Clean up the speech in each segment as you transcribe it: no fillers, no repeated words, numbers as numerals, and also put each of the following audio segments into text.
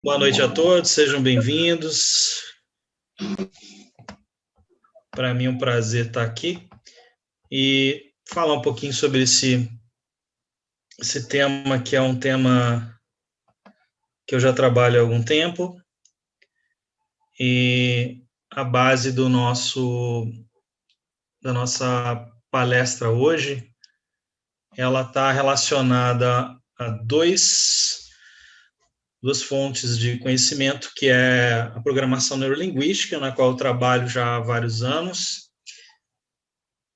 Boa noite a todos, sejam bem-vindos. Para mim é um prazer estar aqui e falar um pouquinho sobre esse tema, que é um tema que eu já trabalho há algum tempo, e a base da nossa palestra hoje, ela está relacionada a duas fontes de conhecimento, que é a programação neurolinguística, na qual eu trabalho já há vários anos,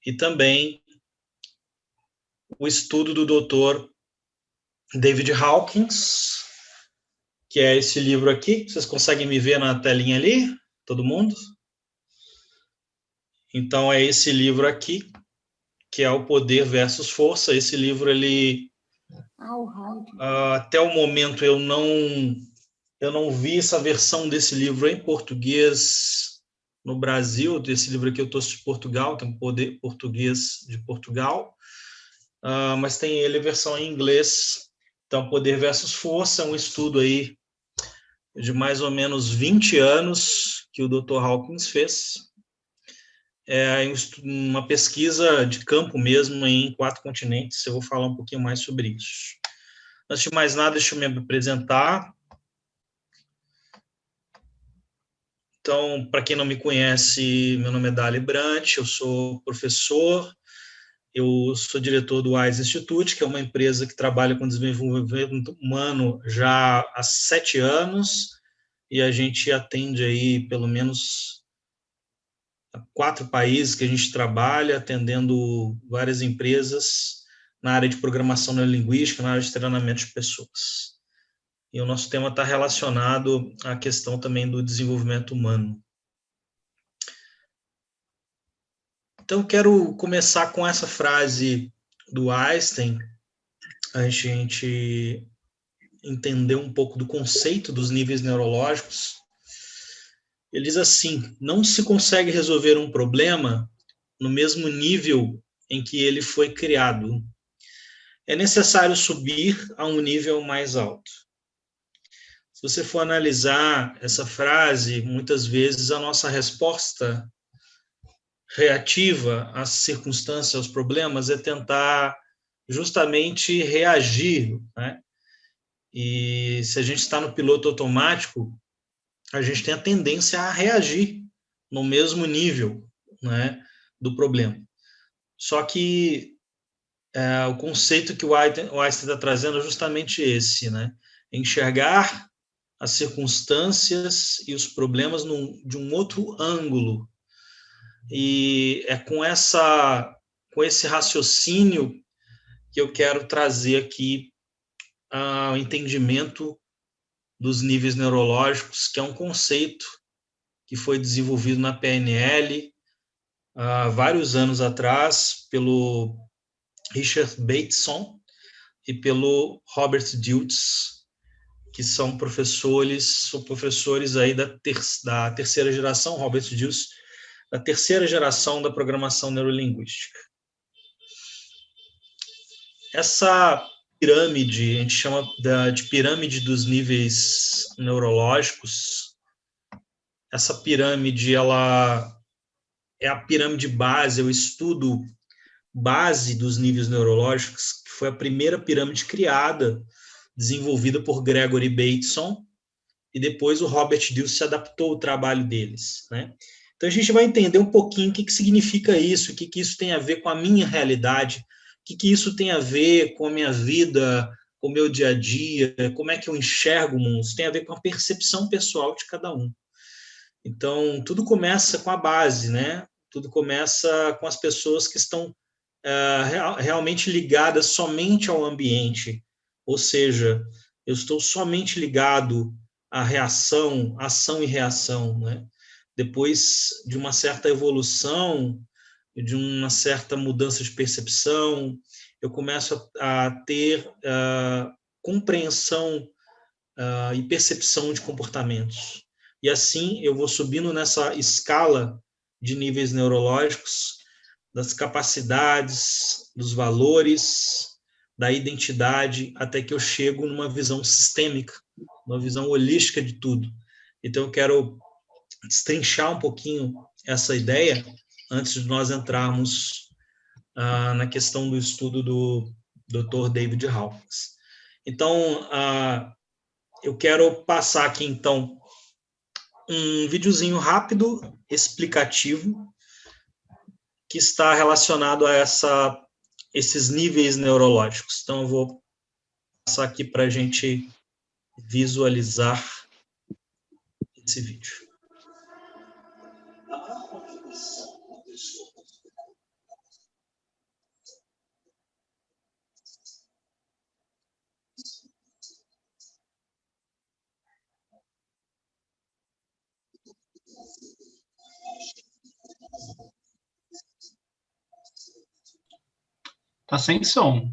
e também o estudo do Dr. David Hawkins, que é esse livro aqui. Vocês conseguem me ver na telinha ali? Todo mundo? Então, é esse livro aqui, que é o Poder versus Força. Esse livro, ele... até o momento, eu não vi essa versão desse livro em português no Brasil. Desse livro aqui eu trouxe de Portugal, que é um Poder Português de Portugal. Mas tem ele a versão em inglês. Então, Poder versus Força é um estudo aí de mais ou menos 20 anos que o Dr. Hawkins fez. É uma pesquisa de campo mesmo em 4 continentes. Eu vou falar um pouquinho mais sobre isso. Antes de mais nada, deixa eu me apresentar. Então, para quem não me conhece, meu nome é Dali Brant, eu sou professor, eu sou diretor do WISE Institute, que é uma empresa que trabalha com desenvolvimento humano já há 7 anos, e a gente atende aí pelo menos 4 países que a gente trabalha, atendendo várias empresas na área de programação neurolinguística, na área de treinamento de pessoas. E o nosso tema está relacionado à questão também do desenvolvimento humano. Então, quero começar com essa frase do Einstein, a gente entender um pouco do conceito dos níveis neurológicos. Ele diz assim: não se consegue resolver um problema no mesmo nível em que ele foi criado. É necessário subir a um nível mais alto. Se você for analisar essa frase, muitas vezes a nossa resposta reativa às circunstâncias, aos problemas, é tentar justamente reagir, né? E se a gente está no piloto automático, a gente tem a tendência a reagir no mesmo nível, né, do problema. Só que o conceito que o Einstein está trazendo é justamente esse, né? Enxergar as circunstâncias e os problemas de um outro ângulo. E é com esse raciocínio que eu quero trazer aqui o entendimento dos níveis neurológicos, que é um conceito que foi desenvolvido na PNL há vários anos atrás pelo Richard Bateson e pelo Robert Dilts, que são professores aí da terceira geração. Robert Dilts, da terceira geração da programação neurolinguística. Essa pirâmide, a gente chama de pirâmide dos níveis neurológicos. Essa pirâmide, ela é a pirâmide base, é o estudo base dos níveis neurológicos, que foi a primeira pirâmide criada, desenvolvida por Gregory Bateson, e depois o Robert Dilts se adaptou ao trabalho deles, né? Então a gente vai entender um pouquinho o que significa isso, o que isso tem a ver com a minha realidade, o que isso tem a ver com a minha vida, com o meu dia a dia, como é que eu enxergo o mundo. Isso tem a ver com a percepção pessoal de cada um. Então, tudo começa com a base, né? Tudo começa com as pessoas que estão realmente ligadas somente ao ambiente. Ou seja, eu estou somente ligado à reação, ação e reação, né? Depois de uma certa evolução, de uma certa mudança de percepção, eu começo a ter compreensão e percepção de comportamentos. E assim eu vou subindo nessa escala de níveis neurológicos, das capacidades, dos valores, da identidade, até que eu chego numa visão sistêmica, uma visão holística de tudo. Então, eu quero destrinchar um pouquinho essa ideia antes de nós entrarmos na questão do estudo do Dr. David Hawkins. Então, eu quero passar aqui, então, um videozinho rápido, explicativo, que está relacionado a esses níveis neurológicos. Então, eu vou passar aqui para a gente visualizar esse vídeo. Tá sem som.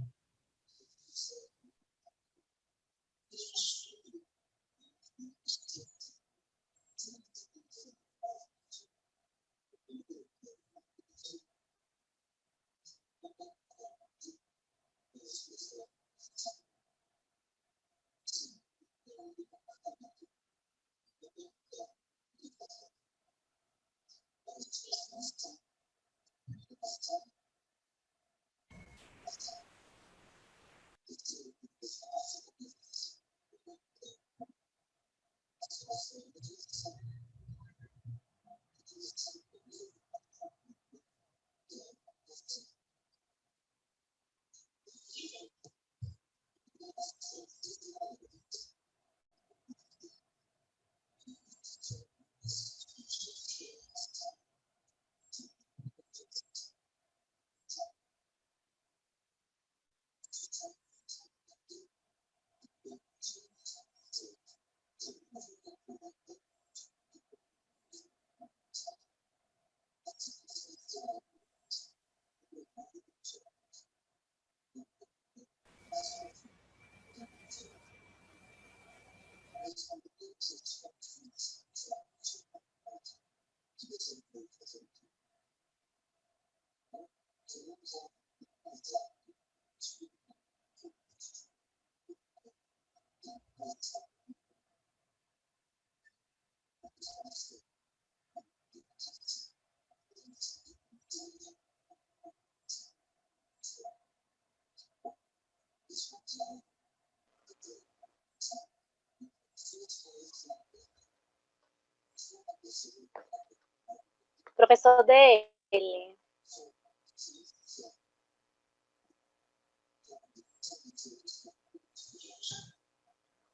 Professor dele.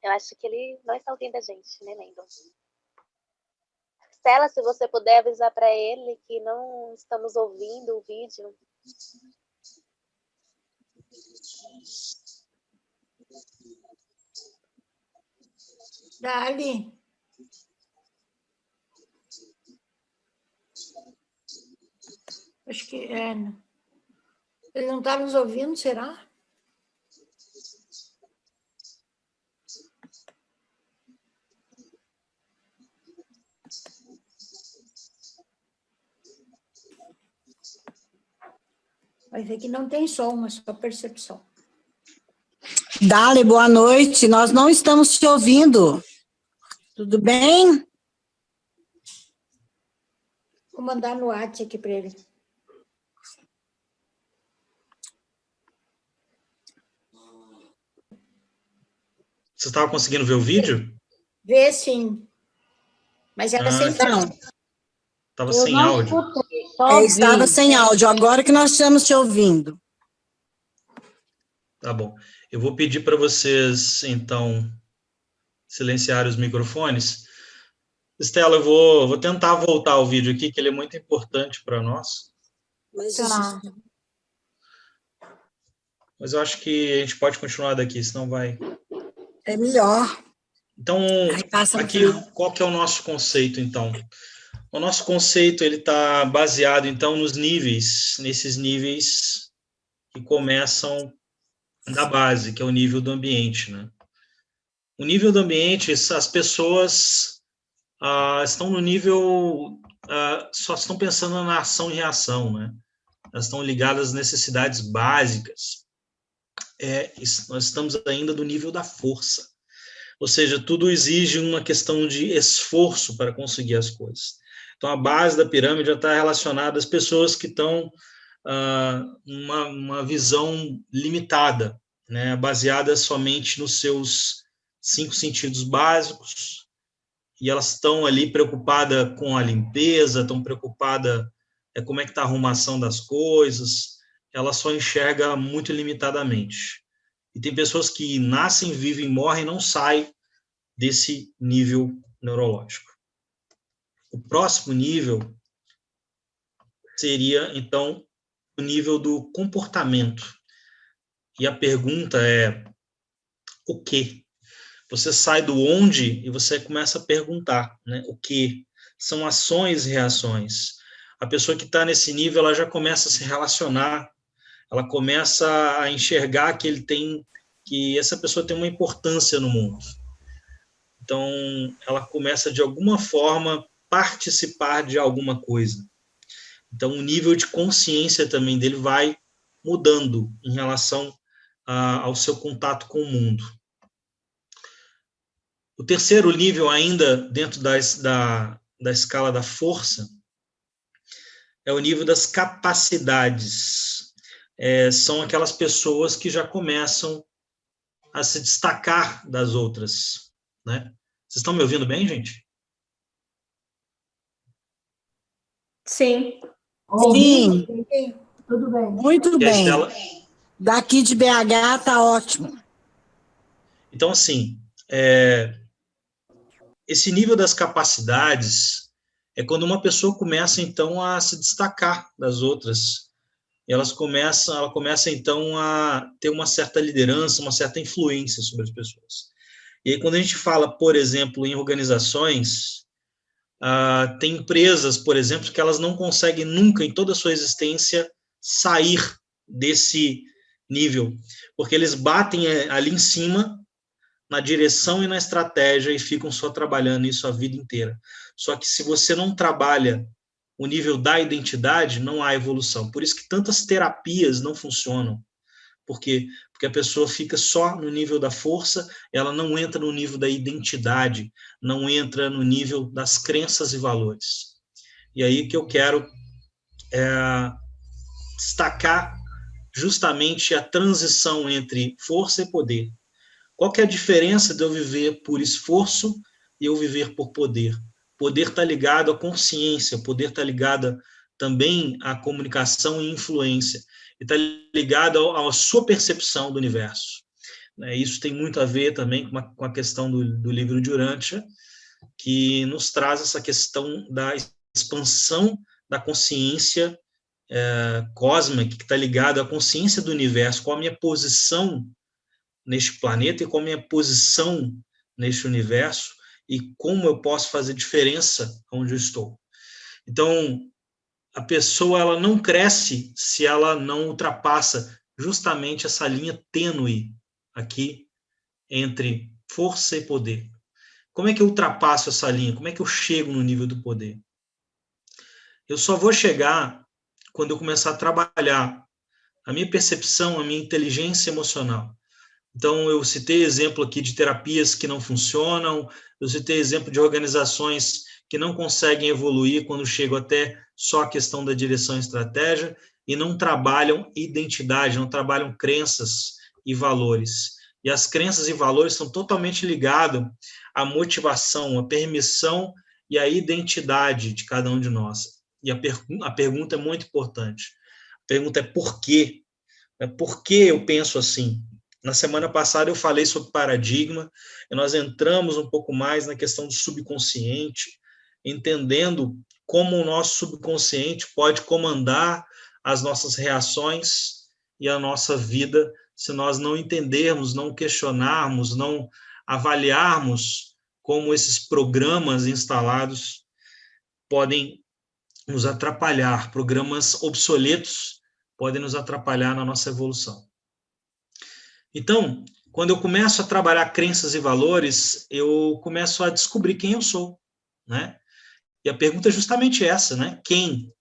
Eu acho que ele não está ouvindo a gente, né, Lendo? Stella, se você puder avisar para ele que não estamos ouvindo o vídeo. Dali. Acho que é. Ele não está nos ouvindo, será? Vai ver que não tem som, mas só percepção. Dali, boa noite. Nós não estamos te ouvindo. Tudo bem? Vou mandar no WhatsApp aqui para ele. Você estava conseguindo ver o vídeo? Vê sim. Mas era sem som. Estava sem áudio. Estava sem áudio, agora que nós estamos te ouvindo. Tá bom. Eu vou pedir para vocês, então, silenciarem os microfones. Estela, eu vou tentar voltar o vídeo aqui, que ele é muito importante para nós. Tá. Mas eu acho que a gente pode continuar daqui, senão vai... É melhor. Então, aqui, qual que é o nosso conceito, então? O nosso conceito, ele está baseado, então, nesses níveis que começam da base, que é o nível do ambiente, né? O nível do ambiente, as pessoas estão no nível, só estão pensando na ação e reação, né? Elas estão ligadas às necessidades básicas. Nós estamos ainda do nível da força. Ou seja, tudo exige uma questão de esforço para conseguir as coisas. Então, a base da pirâmide já está relacionada às pessoas que estão uma visão limitada, né, baseada somente nos seus 5 sentidos básicos, e elas estão ali preocupadas com a limpeza, estão preocupadas como é que está a arrumação das coisas, ela só enxerga muito limitadamente. E tem pessoas que nascem, vivem, morrem e não saem desse nível neurológico. O próximo nível seria, então, o nível do comportamento. E a pergunta é, o quê? Você sai do onde e você começa a perguntar, né? O quê? São ações e reações. A pessoa que está nesse nível, ela já começa a se relacionar, ela começa a enxergar que essa pessoa tem uma importância no mundo. Então, ela começa, de alguma forma, participar de alguma coisa. Então, o nível de consciência também dele vai mudando em relação ao seu contato com o mundo. O terceiro nível, ainda dentro da escala da força, é o nível das capacidades. São aquelas pessoas que já começam a se destacar das outras, né? Vocês estão me ouvindo bem, gente? Sim. Sim, Sim. Tudo bem. muito E a bem. Estela? Daqui de BH tá ótimo. Então, assim, esse nível das capacidades é quando uma pessoa começa, então, a se destacar das outras. E ela começa, então, a ter uma certa liderança, uma certa influência sobre as pessoas. E aí, quando a gente fala, por exemplo, em organizações, tem empresas, por exemplo, que elas não conseguem nunca, em toda a sua existência, sair desse nível, porque eles batem ali em cima, na direção e na estratégia, e ficam só trabalhando isso a vida inteira. Só que se você não trabalha o nível da identidade, não há evolução. Por isso que tantas terapias não funcionam. Por quê? Porque a pessoa fica só no nível da força, ela não entra no nível da identidade, não entra no nível das crenças e valores. E aí que eu quero destacar justamente a transição entre força e poder. Qual que é a diferença de eu viver por esforço e eu viver por poder? Poder está ligado à consciência, poder está ligado também à comunicação e influência, e está ligado à sua percepção do universo. Isso tem muito a ver também com a questão do livro de Urantia, que nos traz essa questão da expansão da consciência cósmica, que está ligada à consciência do universo, qual a minha posição neste planeta e qual a minha posição neste universo e como eu posso fazer diferença onde eu estou. Então, a pessoa ela não cresce se ela não ultrapassa justamente essa linha tênue aqui entre força e poder. Como é que eu ultrapasso essa linha? Como é que eu chego no nível do poder? Eu só vou chegar quando eu começar a trabalhar a minha percepção, a minha inteligência emocional. Então, eu citei exemplo aqui de terapias que não funcionam, eu citei exemplo de organizações que não conseguem evoluir quando chegam até só a questão da direção e estratégia e não trabalham identidade, não trabalham crenças e valores. E as crenças e valores são totalmente ligados à motivação, à permissão e à identidade de cada um de nós. E a pergunta é muito importante. A pergunta é por quê? Por que eu penso assim? Na semana passada eu falei sobre paradigma, e nós entramos um pouco mais na questão do subconsciente, entendendo como o nosso subconsciente pode comandar as nossas reações e a nossa vida, se nós não entendermos, não questionarmos, não avaliarmos como esses programas instalados podem nos atrapalhar, programas obsoletos podem nos atrapalhar na nossa evolução. Então, quando eu começo a trabalhar crenças e valores, eu começo a descobrir quem eu sou, né? E a pergunta é justamente essa, né? Quem?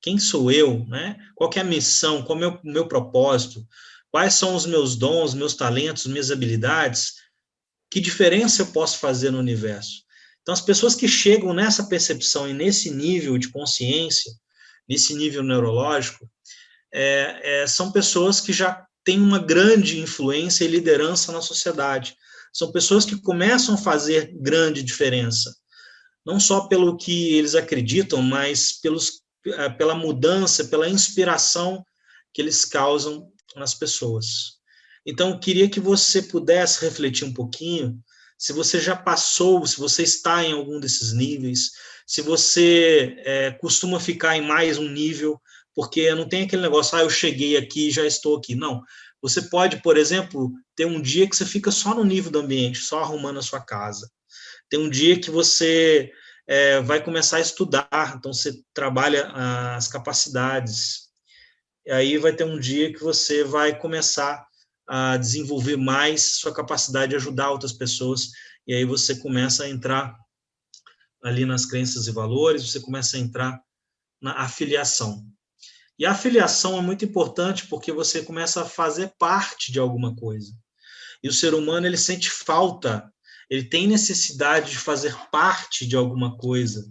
Quem sou eu, né? Qual que é a missão? Qual é o meu propósito? Quais são os meus dons, meus talentos, minhas habilidades? que diferença eu posso fazer no universo? Então, as pessoas que chegam nessa percepção e nesse nível de consciência, nesse nível neurológico, são pessoas que já têm uma grande influência e liderança na sociedade. São pessoas que começam a fazer grande diferença, não só pelo que eles acreditam, mas pela mudança, pela inspiração que eles causam nas pessoas. Então, eu queria que você pudesse refletir um pouquinho, se você já passou, se você está em algum desses níveis, se você costuma ficar em mais um nível, porque não tem aquele negócio, eu cheguei aqui, já estou aqui. Não. Você pode, por exemplo, ter um dia que você fica só no nível do ambiente, só arrumando a sua casa. Tem um dia que você vai começar a estudar, então você trabalha as capacidades. E aí vai ter um dia que você vai começar a desenvolver mais sua capacidade de ajudar outras pessoas, e aí você começa a entrar ali nas crenças e valores, você começa a entrar na afiliação. E a afiliação é muito importante porque você começa a fazer parte de alguma coisa. E o ser humano, ele sente falta, ele tem necessidade de fazer parte de alguma coisa.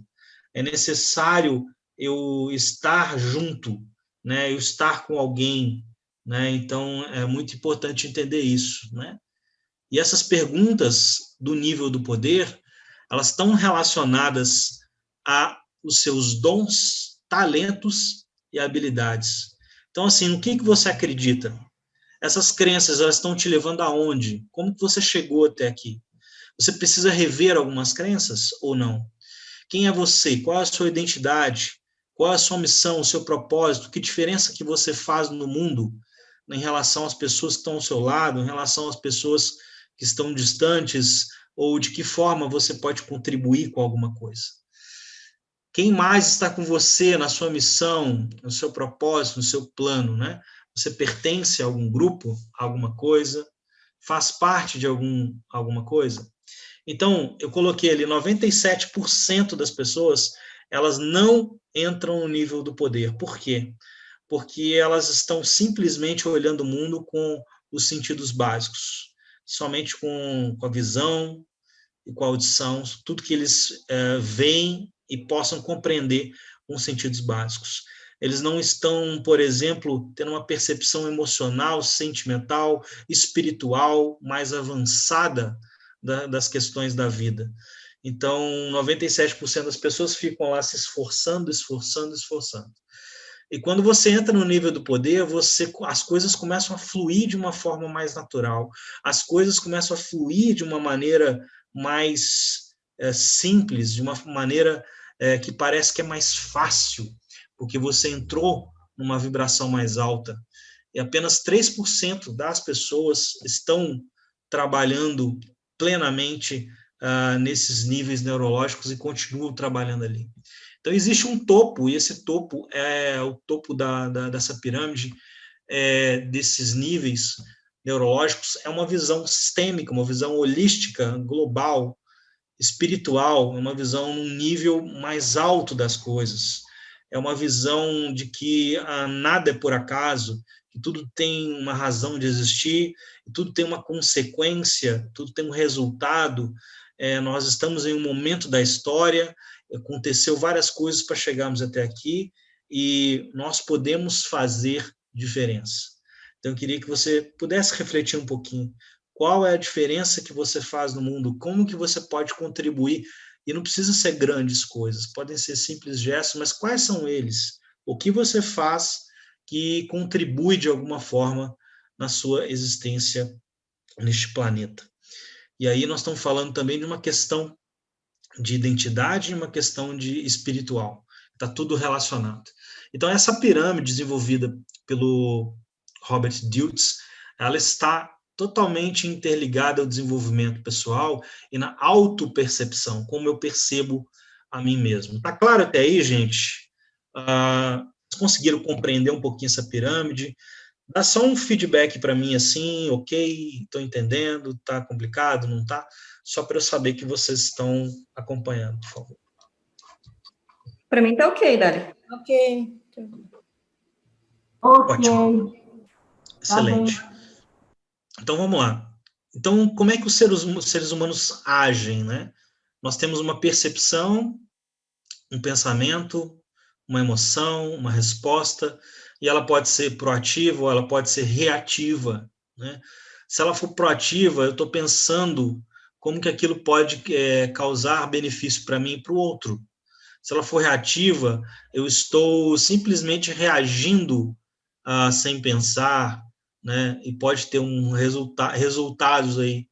É necessário eu estar junto, né? Eu estar com alguém, né? Então, é muito importante entender isso, né? E essas perguntas do nível do poder, elas estão relacionadas a os seus dons, talentos e habilidades. Então, assim, no que você acredita? Essas crenças, elas estão te levando aonde? Como que você chegou até aqui? Você precisa rever algumas crenças ou não? Quem é você? Qual é a sua identidade? Qual é a sua missão, o seu propósito? Que diferença que você faz no mundo em relação às pessoas que estão ao seu lado, em relação às pessoas que estão distantes, ou de que forma você pode contribuir com alguma coisa? Quem mais está com você na sua missão, no seu propósito, no seu plano, né? Você pertence a algum grupo, a alguma coisa? Faz parte de alguma coisa? Então, eu coloquei ali, 97% das pessoas, elas não entram no nível do poder. Por quê? Porque elas estão simplesmente olhando o mundo com os sentidos básicos, somente com a visão e com a audição, tudo que eles veem e possam compreender com os sentidos básicos. Eles não estão, por exemplo, tendo uma percepção emocional, sentimental, espiritual mais avançada das questões da vida. Então, 97% das pessoas ficam lá se esforçando. E quando você entra no nível do poder, as coisas começam a fluir de uma forma mais natural. As coisas começam a fluir de uma maneira mais simples, de uma maneira que parece que é mais fácil, porque você entrou numa vibração mais alta. E apenas 3% das pessoas estão trabalhando plenamente nesses níveis neurológicos e continuam trabalhando ali. Então, existe um topo, e esse topo é o topo dessa pirâmide, desses níveis neurológicos, é uma visão sistêmica, uma visão holística, global, espiritual, uma visão num nível mais alto das coisas. É uma visão de que nada é por acaso, que tudo tem uma razão de existir, tudo tem uma consequência, tudo tem um resultado. Nós estamos em um momento da história, aconteceu várias coisas para chegarmos até aqui, e nós podemos fazer diferença. Então, eu queria que você pudesse refletir um pouquinho. Qual é a diferença que você faz no mundo? Como que você pode contribuir? E não precisa ser grandes coisas, podem ser simples gestos, mas quais são eles? O que você faz que contribui de alguma forma na sua existência neste planeta? E aí nós estamos falando também de uma questão de identidade e uma questão de espiritual. Está tudo relacionado. Então, essa pirâmide desenvolvida pelo Robert Dilts, ela está totalmente interligada ao desenvolvimento pessoal e na autopercepção, como eu percebo a mim mesmo. Está claro até aí, gente? Vocês conseguiram compreender um pouquinho essa pirâmide? Dá só um feedback para mim assim, ok, estou entendendo, está complicado, não está? Só para eu saber que vocês estão acompanhando, por favor. Para mim tá ok, Dália. Ok. Ok. Ótimo. Excelente. Tá bem. Então, vamos lá. Então, como é que os seres humanos agem, né? Nós temos uma percepção, um pensamento, uma emoção, uma resposta, e ela pode ser proativa ou ela pode ser reativa, né? Se ela for proativa, eu estou pensando como que aquilo pode causar benefício para mim e para o outro. Se ela for reativa, eu estou simplesmente reagindo sem pensar, né? E pode ter resultados aí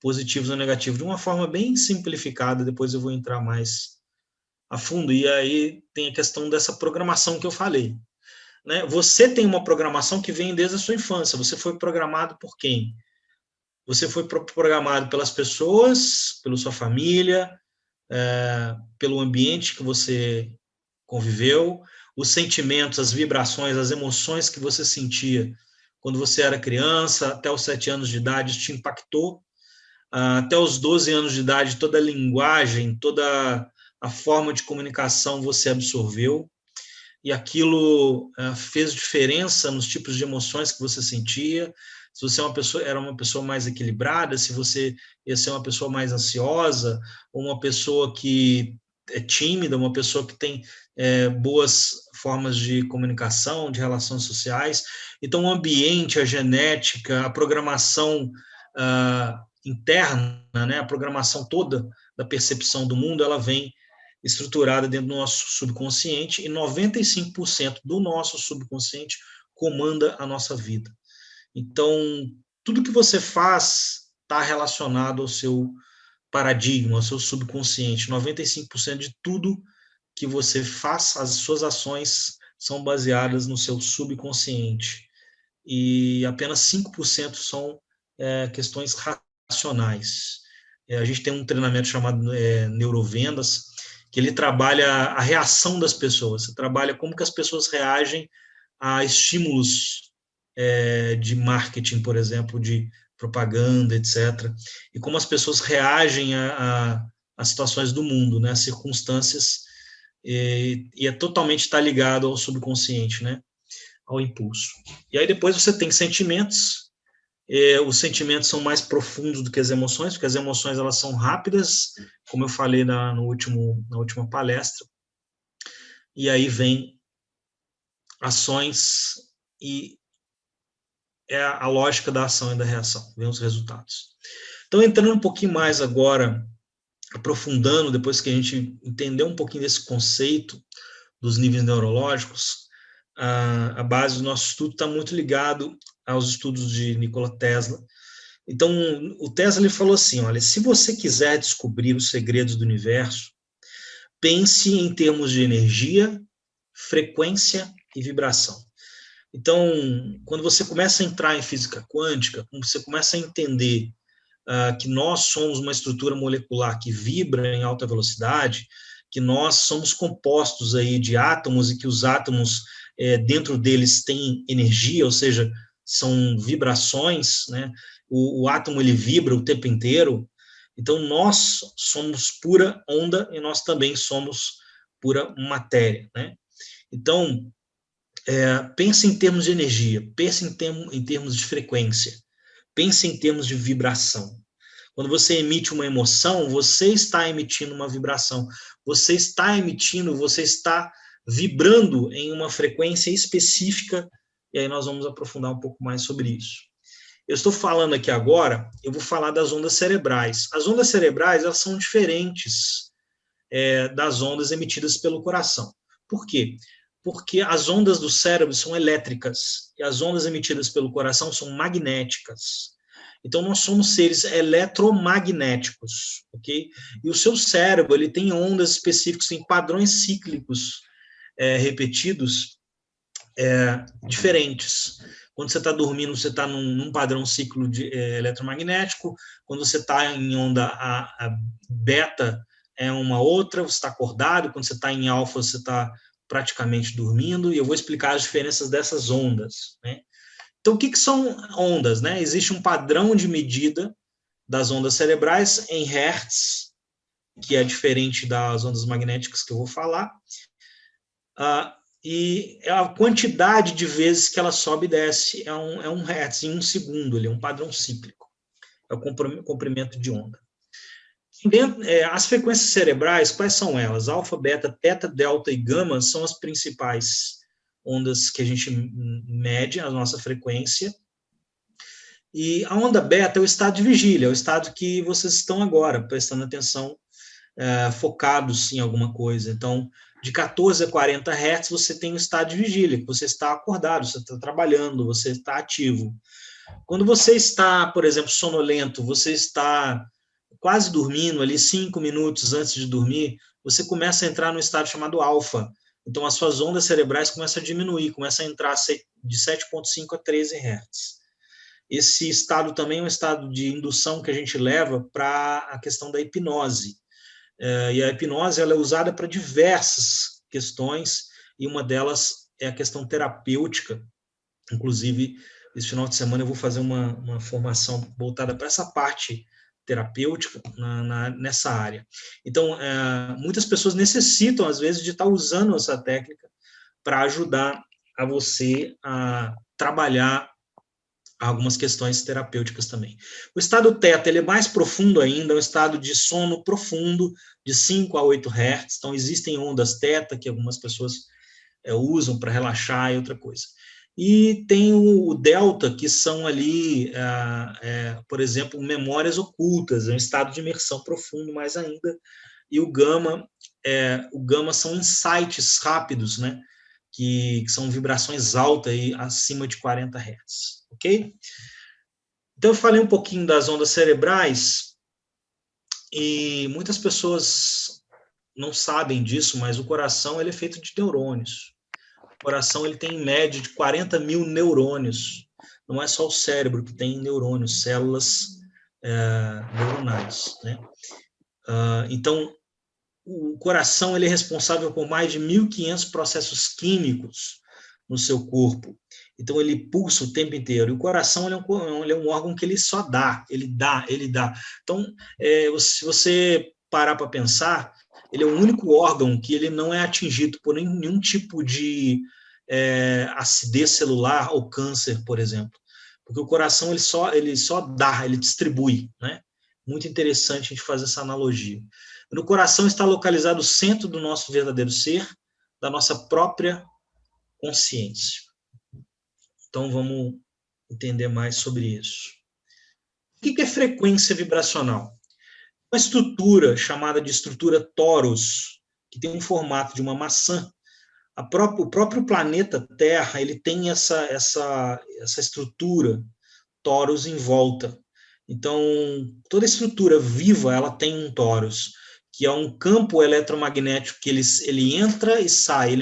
positivos ou negativos, de uma forma bem simplificada. Depois eu vou entrar mais a fundo. E aí tem a questão dessa programação que eu falei, né? Você tem uma programação que vem desde a sua infância. Você foi programado por quem? Você foi programado pelas pessoas, pela sua família, pelo ambiente que você conviveu, os sentimentos, as vibrações, as emoções que você sentia quando você era criança, até os 7 anos de idade, isso te impactou. Até os 12 anos de idade, toda a linguagem, toda a forma de comunicação você absorveu, e aquilo fez diferença nos tipos de emoções que você sentia. Se você era uma pessoa mais equilibrada, se você ia ser uma pessoa mais ansiosa, ou uma pessoa que é tímida, uma pessoa que tem boas formas de comunicação, de relações sociais. Então, o ambiente, a genética, a programação interna, né, a programação toda da percepção do mundo, ela vem estruturada dentro do nosso subconsciente, e 95% do nosso subconsciente comanda a nossa vida. Então, tudo que você faz está relacionado ao seu paradigma, ao seu subconsciente. 95% de tudo que você faz, as suas ações são baseadas no seu subconsciente. E apenas 5% são questões racionais. A gente tem um treinamento chamado Neurovendas, que ele trabalha a reação das pessoas. Você trabalha como que as pessoas reagem a estímulos de marketing, por exemplo, de propaganda, etc. E como as pessoas reagem a situações do mundo, né, a circunstâncias, e é totalmente está ligado ao subconsciente, né, ao impulso. E aí depois você tem sentimentos. Os sentimentos são mais profundos do que as emoções, porque as emoções elas são rápidas, como eu falei na última palestra. E aí vem ações, e é a lógica da ação e da reação, vem os resultados. Então, entrando um pouquinho mais agora, aprofundando, depois que a gente entendeu um pouquinho desse conceito dos níveis neurológicos, a base do nosso estudo está muito ligado aos estudos de Nikola Tesla. Então, o Tesla ele falou assim, olha, se você quiser descobrir os segredos do universo, pense em termos de energia, frequência e vibração. Então, quando você começa a entrar em física quântica, quando você começa a entender que nós somos uma estrutura molecular que vibra em alta velocidade, que nós somos compostos aí de átomos, e que os átomos, dentro deles, têm energia, ou seja, são vibrações, né? O átomo ele vibra o tempo inteiro. Então, nós somos pura onda e nós também somos pura matéria, né? Então, pense em termos de energia, pense em termos de frequência, pense em termos de vibração. Quando você emite uma emoção, você está emitindo uma vibração, você está vibrando em uma frequência específica, e aí nós vamos aprofundar um pouco mais sobre isso. Eu estou falando aqui agora, eu vou falar das ondas cerebrais. As ondas cerebrais, elas são diferentes das ondas emitidas pelo coração. Por quê? Porque as ondas do cérebro são elétricas, e as ondas emitidas pelo coração são magnéticas. Então, nós somos seres eletromagnéticos, ok? E o seu cérebro, ele tem ondas específicas, tem padrões cíclicos repetidos diferentes. Quando você está dormindo, você está num padrão ciclo eletromagnético. Quando você está em onda a beta, é uma outra, você está acordado. Quando você está em alfa, você está praticamente dormindo. E eu vou explicar as diferenças dessas ondas, né? Então, o que são ondas, né? Existe um padrão de medida das ondas cerebrais em hertz, que é diferente das ondas magnéticas que eu vou falar, e a quantidade de vezes que ela sobe e desce é um hertz em um segundo, ele é um padrão cíclico. é o comprimento de onda. As frequências cerebrais, quais são elas? Alfa, beta, teta, delta e gama são as principais ondas que a gente mede a nossa frequência. E a onda beta é o estado de vigília, é o estado que vocês estão agora, prestando atenção, focados em alguma coisa. Então, de 14 a 40 Hz, você tem o estado de vigília, que você está acordado, você está trabalhando, você está ativo. Quando você está, por exemplo, sonolento, você está quase dormindo, ali 5 minutos antes de dormir, você começa a entrar num estado chamado alfa. Então, as suas ondas cerebrais começam a diminuir, começam a entrar de 7,5 a 13 Hz. Esse estado também é um estado de indução que a gente leva para a questão da hipnose. E a hipnose ela é usada para diversas questões, e uma delas é a questão terapêutica. Inclusive, esse final de semana eu vou fazer uma formação voltada para essa parte terapêutica nessa área. Então, muitas pessoas necessitam, às vezes, de estar usando essa técnica para ajudar a você a trabalhar algumas questões terapêuticas também. O estado teta, ele é mais profundo ainda, é um estado de sono profundo, de 5 a 8 Hz. Então, existem ondas teta que algumas pessoas usam para relaxar e outra coisa. E tem o delta, que são ali, por exemplo, memórias ocultas, é um estado de imersão profundo mais ainda. E o gama são insights rápidos, né? Que são vibrações altas, aí, acima de 40 Hz, ok? Então, eu falei um pouquinho das ondas cerebrais, e muitas pessoas não sabem disso, mas o coração ele é feito de neurônios. O coração ele tem, em média, de 40 mil neurônios. Não é só o cérebro que tem neurônios, células neuronais, né? Então, o coração ele é responsável por mais de 1.500 processos químicos no seu corpo. Então, ele pulsa o tempo inteiro. E o coração ele é um órgão que ele só dá, ele dá. Então, se você parar para pensar, ele é o único órgão que ele não é atingido por nenhum tipo de acidez celular ou câncer, por exemplo. Porque o coração ele só dá, ele distribui, né? Muito interessante a gente fazer essa analogia. No coração está localizado o centro do nosso verdadeiro ser, da nossa própria consciência. Então, vamos entender mais sobre isso. O que é frequência vibracional? Uma estrutura chamada de estrutura torus, que tem um formato de uma maçã. O próprio planeta Terra ele tem essa estrutura torus em volta. Então, toda estrutura viva ela tem um torus, que é um campo eletromagnético que ele entra e sai.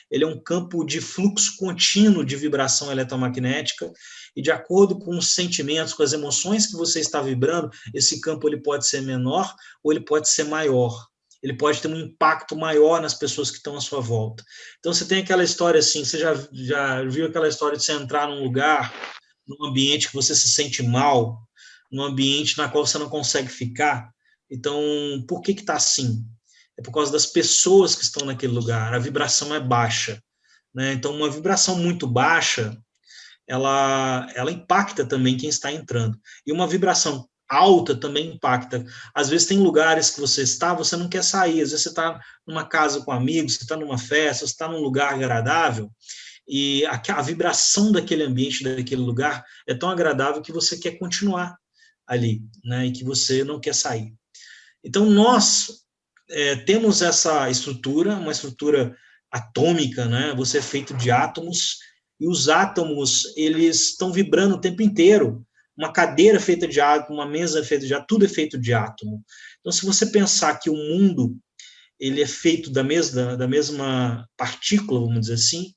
Ele é um campo de fluxo contínuo de vibração eletromagnética, e de acordo com os sentimentos, com as emoções que você está vibrando, esse campo ele pode ser menor ou ele pode ser maior. Ele pode ter um impacto maior nas pessoas que estão à sua volta. Então, você tem aquela história assim, você já viu aquela história de você entrar num lugar, num ambiente que você se sente mal, num ambiente na qual você não consegue ficar? Então, por que está assim? É por causa das pessoas que estão naquele lugar, a vibração é baixa, né? Então, uma vibração muito baixa, ela impacta também quem está entrando. E uma vibração alta também impacta. Às vezes tem lugares que você não quer sair, às vezes você está numa casa com amigos, você está numa festa, você está num lugar agradável, e a vibração daquele ambiente, daquele lugar, é tão agradável que você quer continuar ali, né? E que você não quer sair. Então, nós temos essa estrutura, uma estrutura atômica, né? Você é feito de átomos, e os átomos, eles estão vibrando o tempo inteiro. Uma cadeira feita de átomo, uma mesa feita de átomo, tudo é feito de átomo. Então, se você pensar que o mundo ele é feito da mesma partícula, vamos dizer assim,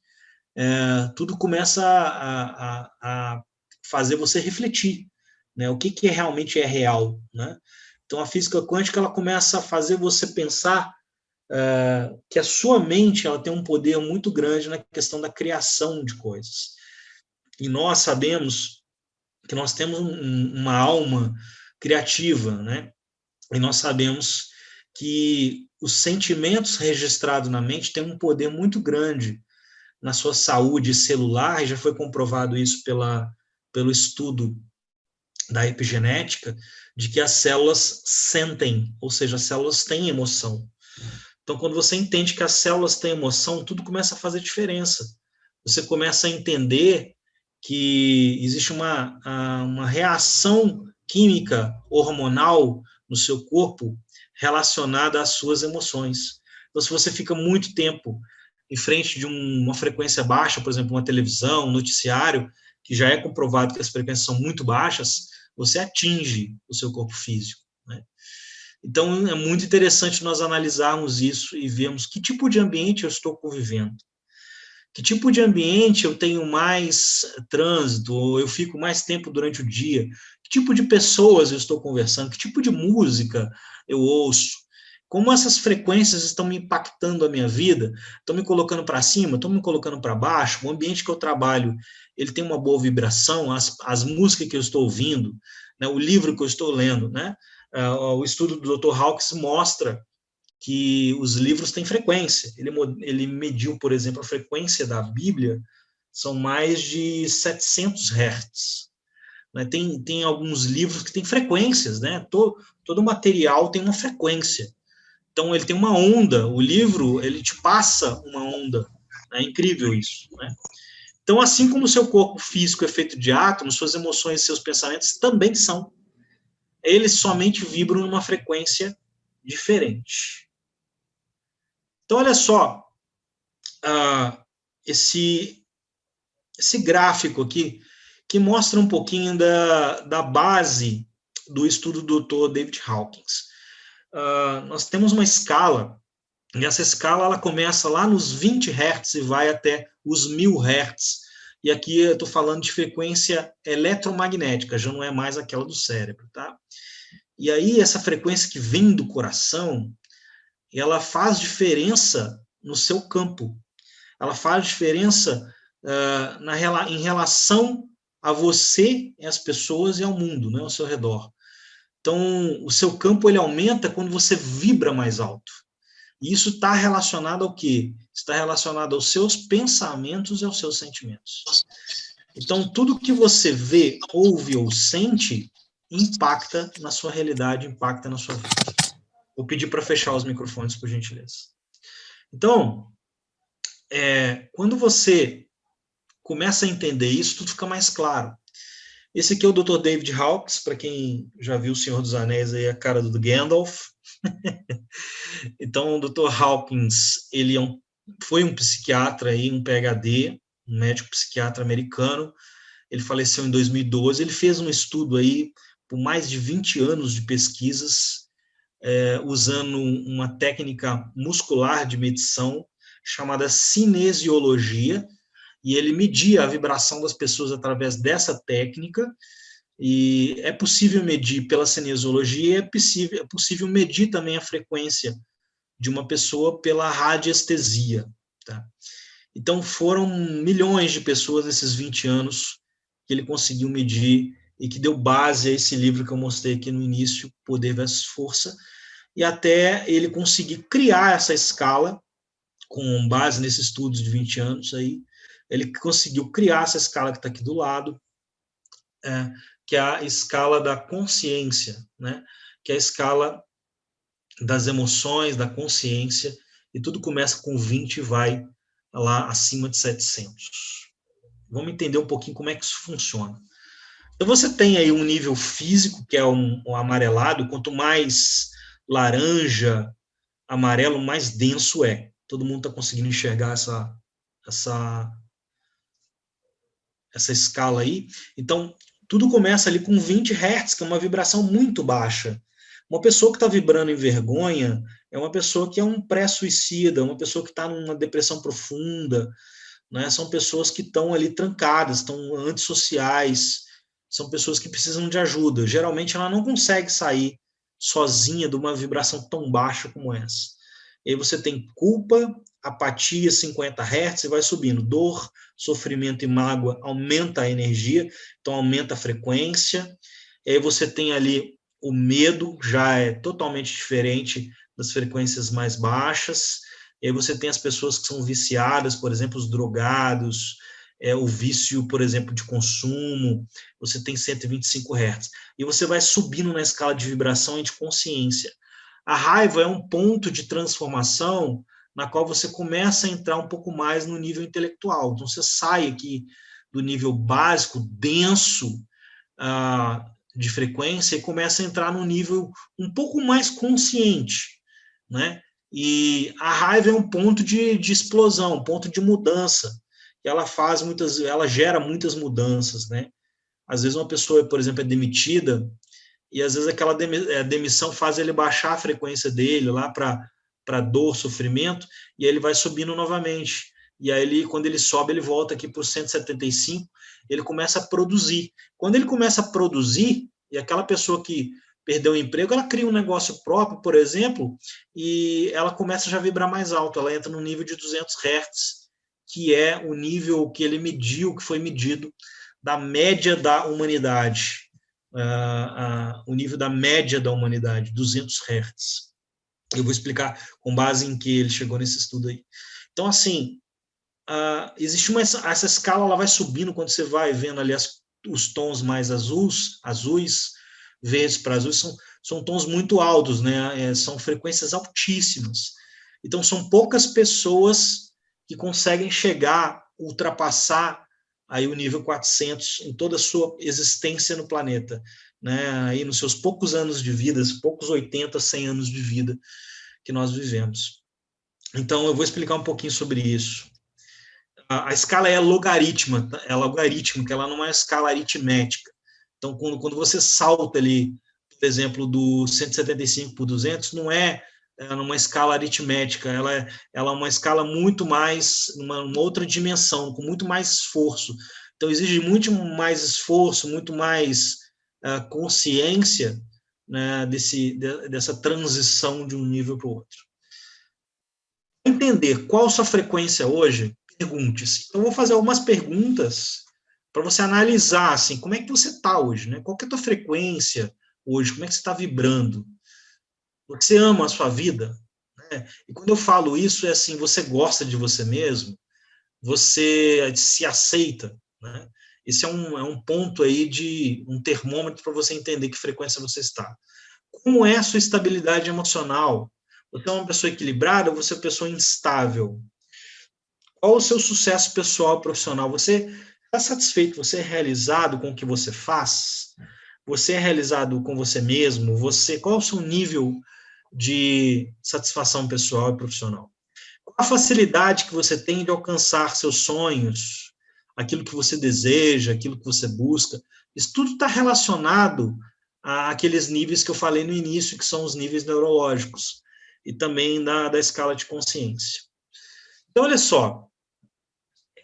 tudo começa a fazer você refletir, né? O que realmente é real, né? Então, a física quântica ela começa a fazer você pensar que a sua mente ela tem um poder muito grande na questão da criação de coisas. E nós sabemos que nós temos uma alma criativa, né? E nós sabemos que os sentimentos registrados na mente têm um poder muito grande na sua saúde celular, e já foi comprovado isso pelo estudo da epigenética, de que as células sentem, ou seja, as células têm emoção. Então, quando você entende que as células têm emoção, tudo começa a fazer diferença. Você começa a entender que existe uma reação química hormonal no seu corpo relacionada às suas emoções. Então, se você fica muito tempo em frente de uma frequência baixa, por exemplo, uma televisão, um noticiário, que já é comprovado que as frequências são muito baixas, você atinge o seu corpo físico, né? Então, é muito interessante nós analisarmos isso e vermos que tipo de ambiente eu estou convivendo. Que tipo de ambiente eu tenho mais trânsito, ou eu fico mais tempo durante o dia? Que tipo de pessoas eu estou conversando? Que tipo de música eu ouço? Como essas frequências estão me impactando a minha vida? Estão me colocando para cima? Estão me colocando para baixo? O ambiente que eu trabalho, ele tem uma boa vibração? As músicas que eu estou ouvindo, né? O livro que eu estou lendo, né? O estudo do Dr. Hawkins mostra que os livros têm frequência. Ele mediu, por exemplo, a frequência da Bíblia, são mais de 700 Hz. Né? Tem alguns livros que têm frequências, né? Todo material tem uma frequência. Então, ele tem uma onda. O livro, ele te passa uma onda. É incrível isso, né? Então, assim como o seu corpo físico é feito de átomos, suas emoções e seus pensamentos também são. Eles somente vibram numa frequência diferente. Então, olha só, esse gráfico aqui, que mostra um pouquinho da base do estudo do Dr. David Hawkins. Nós temos uma escala, e essa escala ela começa lá nos 20 Hz e vai até os 1000 Hz. E aqui eu estou falando de frequência eletromagnética, já não é mais aquela do cérebro, tá? E aí, essa frequência que vem do coração, ela faz diferença no seu campo. Ela faz diferença em relação a você, as pessoas e ao mundo, né, ao seu redor. Então, o seu campo ele aumenta quando você vibra mais alto. E isso está relacionado ao quê? Está relacionado aos seus pensamentos e aos seus sentimentos. Então, tudo que você vê, ouve ou sente impacta na sua realidade, impacta na sua vida. Vou pedir para fechar os microfones, por gentileza. Então, quando você começa a entender isso, tudo fica mais claro. Esse aqui é o Dr. David Hawkins, para quem já viu O Senhor dos Anéis, aí a cara do Gandalf. Então, o Dr. Hawkins, ele foi um psiquiatra, aí, um PhD, um médico psiquiatra americano. Ele faleceu em 2012. Ele fez um estudo aí por mais de 20 anos de pesquisas, usando uma técnica muscular de medição chamada cinesiologia, e ele media a vibração das pessoas através dessa técnica, e é possível medir pela cinesiologia, é possível medir também a frequência de uma pessoa pela radiestesia, tá? Então, foram milhões de pessoas nesses 20 anos que ele conseguiu medir e que deu base a esse livro que eu mostrei aqui no início, Poder versus Força, e até ele conseguir criar essa escala, com base nesses estudos de 20 anos aí, ele conseguiu criar essa escala que está aqui do lado, que é a escala da consciência, né? Que é a escala das emoções, da consciência, e tudo começa com 20 e vai lá acima de 700. Vamos entender um pouquinho como é que isso funciona. Então, você tem aí um nível físico, que é um amarelado, quanto mais laranja, amarelo, mais denso é. Todo mundo está conseguindo enxergar essa escala aí. Então, tudo começa ali com 20 Hz, que é uma vibração muito baixa. Uma pessoa que está vibrando em vergonha é uma pessoa que é um pré-suicida, uma pessoa que está numa depressão profunda, né? São pessoas que estão ali trancadas, estão antissociais, são pessoas que precisam de ajuda. Geralmente ela não consegue sair sozinha de uma vibração tão baixa como essa. E aí você tem culpa, apatia, 50 Hz, e vai subindo. Dor, sofrimento e mágoa aumenta a energia, então aumenta a frequência. E aí você tem ali o medo, já é totalmente diferente das frequências mais baixas. E aí você tem as pessoas que são viciadas, por exemplo, os drogados, o vício, por exemplo, de consumo, você tem 125 Hz. E você vai subindo na escala de vibração e de consciência. A raiva é um ponto de transformação na qual você começa a entrar um pouco mais no nível intelectual. Então, você sai aqui do nível básico, denso, de frequência, e começa a entrar no nível um pouco mais consciente, né? E a raiva é um ponto de explosão, um ponto de mudança. Ela gera muitas mudanças, né? Às vezes uma pessoa, por exemplo, é demitida, e às vezes aquela demissão faz ele baixar a frequência dele lá para dor, sofrimento, e aí ele vai subindo novamente. E aí, quando ele sobe, ele volta aqui para o 175, ele começa a produzir. Quando ele começa a produzir, e aquela pessoa que perdeu o emprego, ela cria um negócio próprio, por exemplo, e ela começa já a vibrar mais alto, ela entra no nível de 200 Hz, que é o nível que ele mediu, que foi medido da média da humanidade, o nível da média da humanidade, 200 Hz. Eu vou explicar com base em que ele chegou nesse estudo aí. Então, assim, existe essa escala, ela vai subindo quando você vai vendo ali os tons mais azuis, verdes para azuis, são tons muito altos, né? São frequências altíssimas. Então, são poucas pessoas que conseguem ultrapassar aí o nível 400 em toda a sua existência no planeta, né? Aí nos seus poucos anos de vida, poucos 80, 100 anos de vida que nós vivemos. Então, eu vou explicar um pouquinho sobre isso. A escala é logarítmica, ela não é uma escala aritmética. Então, quando você salta ali, por exemplo, do 175 por 200, não é numa escala aritmética, ela é uma escala muito mais, uma outra dimensão, com muito mais esforço. Então, exige muito mais esforço, muito mais consciência, né, dessa transição de um nível para o outro. Entender qual a sua frequência hoje, pergunte-se. Então, eu vou fazer algumas perguntas para você analisar, assim, como é que você está hoje, né? Qual que é a tua frequência hoje? Como é que você está vibrando? Você ama a sua vida? Né? E quando eu falo isso, é assim, você gosta de você mesmo? Você se aceita? Né? Esse é um ponto aí um termômetro para você entender que frequência você está. Como é a sua estabilidade emocional? Você é uma pessoa equilibrada ou você é uma pessoa instável? Qual o seu sucesso pessoal e profissional? Você está satisfeito? Você é realizado com o que você faz? Você é realizado com você mesmo? Qual é o seu nível de satisfação pessoal e profissional? Qual a facilidade que você tem de alcançar seus sonhos, aquilo que você deseja, aquilo que você busca? Isso tudo está relacionado àqueles níveis que eu falei no início, que são os níveis neurológicos, e também da escala de consciência. Então, olha só,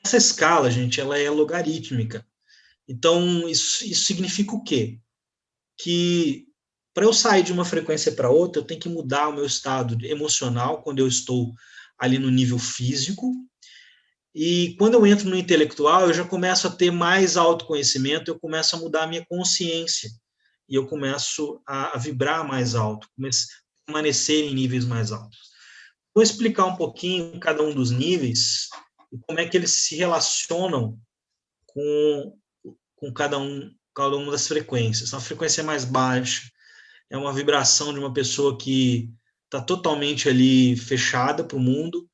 essa escala, gente, ela é logarítmica. Então, isso significa o quê? Que para eu sair de uma frequência para outra, eu tenho que mudar o meu estado emocional quando eu estou ali no nível físico. E quando eu entro no intelectual, eu já começo a ter mais autoconhecimento, eu começo a mudar a minha consciência. E eu começo a vibrar mais alto, permanecer em níveis mais altos. Vou explicar um pouquinho cada um dos níveis e como é que eles se relacionam com cada uma das frequências. A frequência mais baixa é uma vibração de uma pessoa que está totalmente ali fechada para o mundo,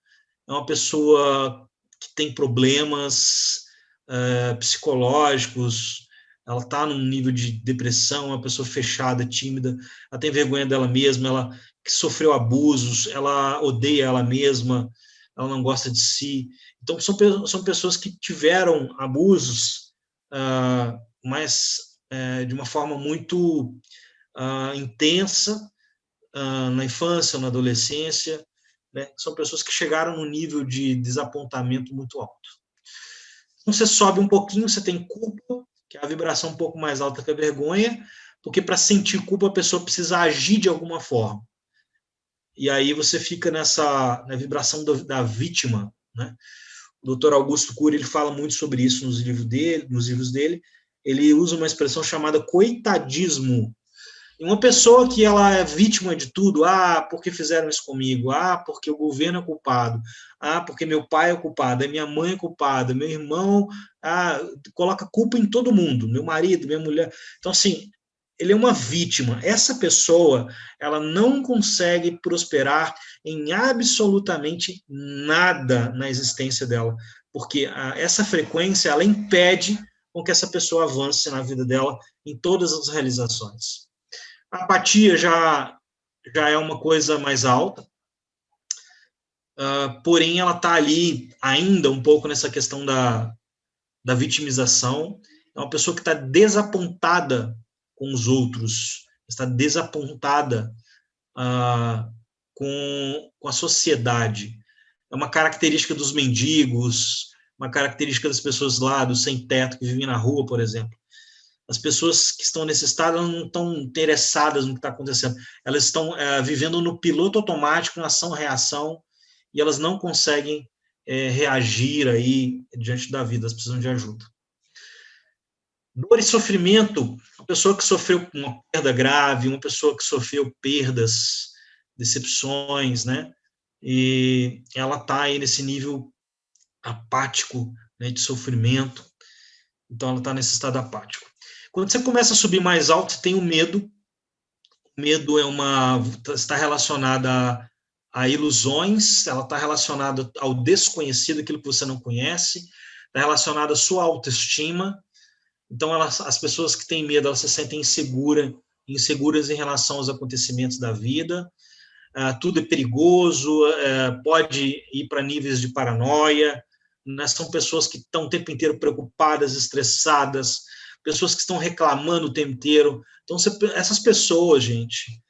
é uma pessoa que tem problemas psicológicos, ela está num nível de depressão, uma pessoa fechada, tímida, ela tem vergonha dela mesma, ela que sofreu abusos, ela odeia ela mesma, ela não gosta de si. Então, são pessoas que tiveram abusos, mas de uma forma muito intensa na infância, na adolescência, né? São pessoas que chegaram num nível de desapontamento muito alto. Então, você sobe um pouquinho, você tem culpa, que é a vibração um pouco mais alta que a vergonha, porque para sentir culpa a pessoa precisa agir de alguma forma. E aí você fica na vibração da vítima, né? O Dr. Augusto Cury, ele fala muito sobre isso nos livros dele. Ele usa uma expressão chamada coitadismo. E uma pessoa que ela é vítima de tudo, porque fizeram isso comigo, porque o governo é culpado, porque meu pai é culpado, minha mãe é culpada, meu irmão, coloca culpa em todo mundo, meu marido, minha mulher. Então, assim, ele é uma vítima. Essa pessoa, ela não consegue prosperar em absolutamente nada na existência dela, porque essa frequência, ela impede com que essa pessoa avance na vida dela em todas as realizações. A apatia já é uma coisa mais alta, porém ela está ali ainda um pouco nessa questão da vitimização. É uma pessoa que está desapontada com os outros, está desapontada com a sociedade. É uma característica dos mendigos, uma característica das pessoas lá do sem teto que vivem na rua, por exemplo. As pessoas que estão nesse estado não estão interessadas no que está acontecendo. Elas estão vivendo no piloto automático, na ação-reação, e elas não conseguem reagir aí diante da vida, elas precisam de ajuda. Dor e sofrimento, uma pessoa que sofreu uma perda grave, uma pessoa que sofreu perdas, decepções, né? E ela está aí nesse nível apático, né, de sofrimento. Então, ela está nesse estado apático. Quando você começa a subir mais alto, você tem o medo. O medo está relacionada a ilusões, ela está relacionada ao desconhecido, aquilo que você não conhece, está relacionada à sua autoestima. Então, as pessoas que têm medo, elas se sentem inseguras em relação aos acontecimentos da vida. Tudo é perigoso, pode ir para níveis de paranoia, né? São pessoas que estão o tempo inteiro preocupadas, estressadas, pessoas que estão reclamando o tempo inteiro. Então, essas pessoas, gente,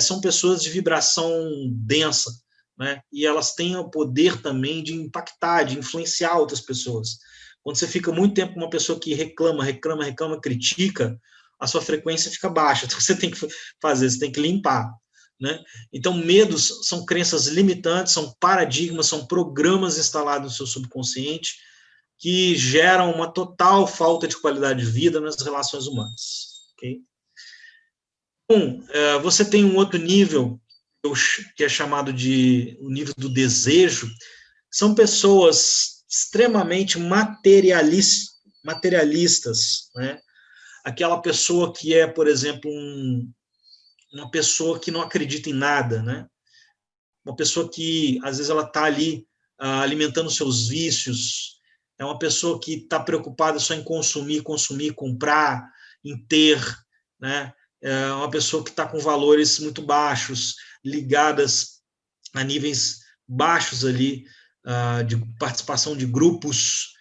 são pessoas de vibração densa, né? E elas têm o poder também de impactar, de influenciar outras pessoas. Quando você fica muito tempo com uma pessoa que reclama, critica, a sua frequência fica baixa. Então, você tem que você tem que limpar, né? Então, medos são crenças limitantes, são paradigmas, são programas instalados no seu subconsciente que geram uma total falta de qualidade de vida nas relações humanas. Okay? Bom, você tem um outro nível, que é chamado de o nível do desejo. São pessoas extremamente materialistas, né? Aquela pessoa que é, por exemplo, uma pessoa que não acredita em nada, né? Uma pessoa que, às vezes, ela está ali alimentando seus vícios, é uma pessoa que está preocupada só em consumir, comprar, em ter, né? É uma pessoa que está com valores muito baixos, ligadas a níveis baixos ali, de participação de grupos,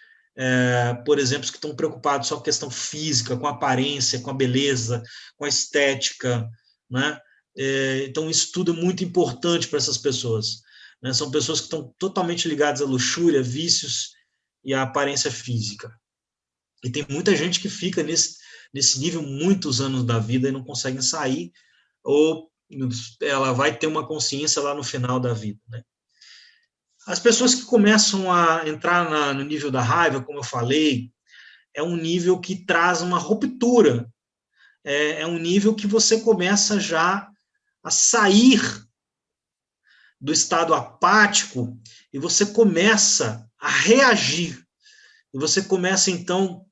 por exemplo, que estão preocupados só com a questão física, com a aparência, com a beleza, com a estética, né? Então, isso tudo é muito importante para essas pessoas, né? São pessoas que estão totalmente ligadas à luxúria, vícios e à aparência física. E tem muita gente que fica nesse nível muitos anos da vida e não consegue sair, ou ela vai ter uma consciência lá no final da vida, né? As pessoas que começam a entrar no nível da raiva, como eu falei, é um nível que traz uma ruptura, é um nível que você começa já a sair do estado apático e você começa a reagir. E você começa, então,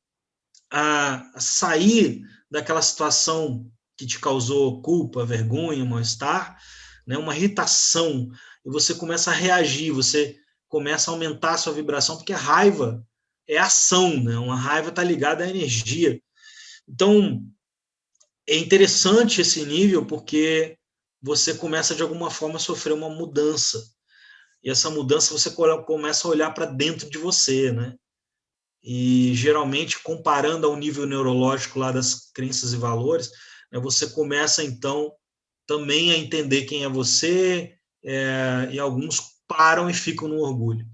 a sair daquela situação que te causou culpa, vergonha, mal-estar, né, uma irritação, e você começa a reagir, você começa a aumentar a sua vibração, porque a raiva é ação, né? Uma raiva está ligada à energia. Então, é interessante esse nível, porque você começa, de alguma forma, a sofrer uma mudança. E essa mudança você começa a olhar para dentro de você, né? E, geralmente, comparando ao nível neurológico lá das crenças e valores, né, você começa, então, também a entender quem é você, e alguns param e ficam no orgulho.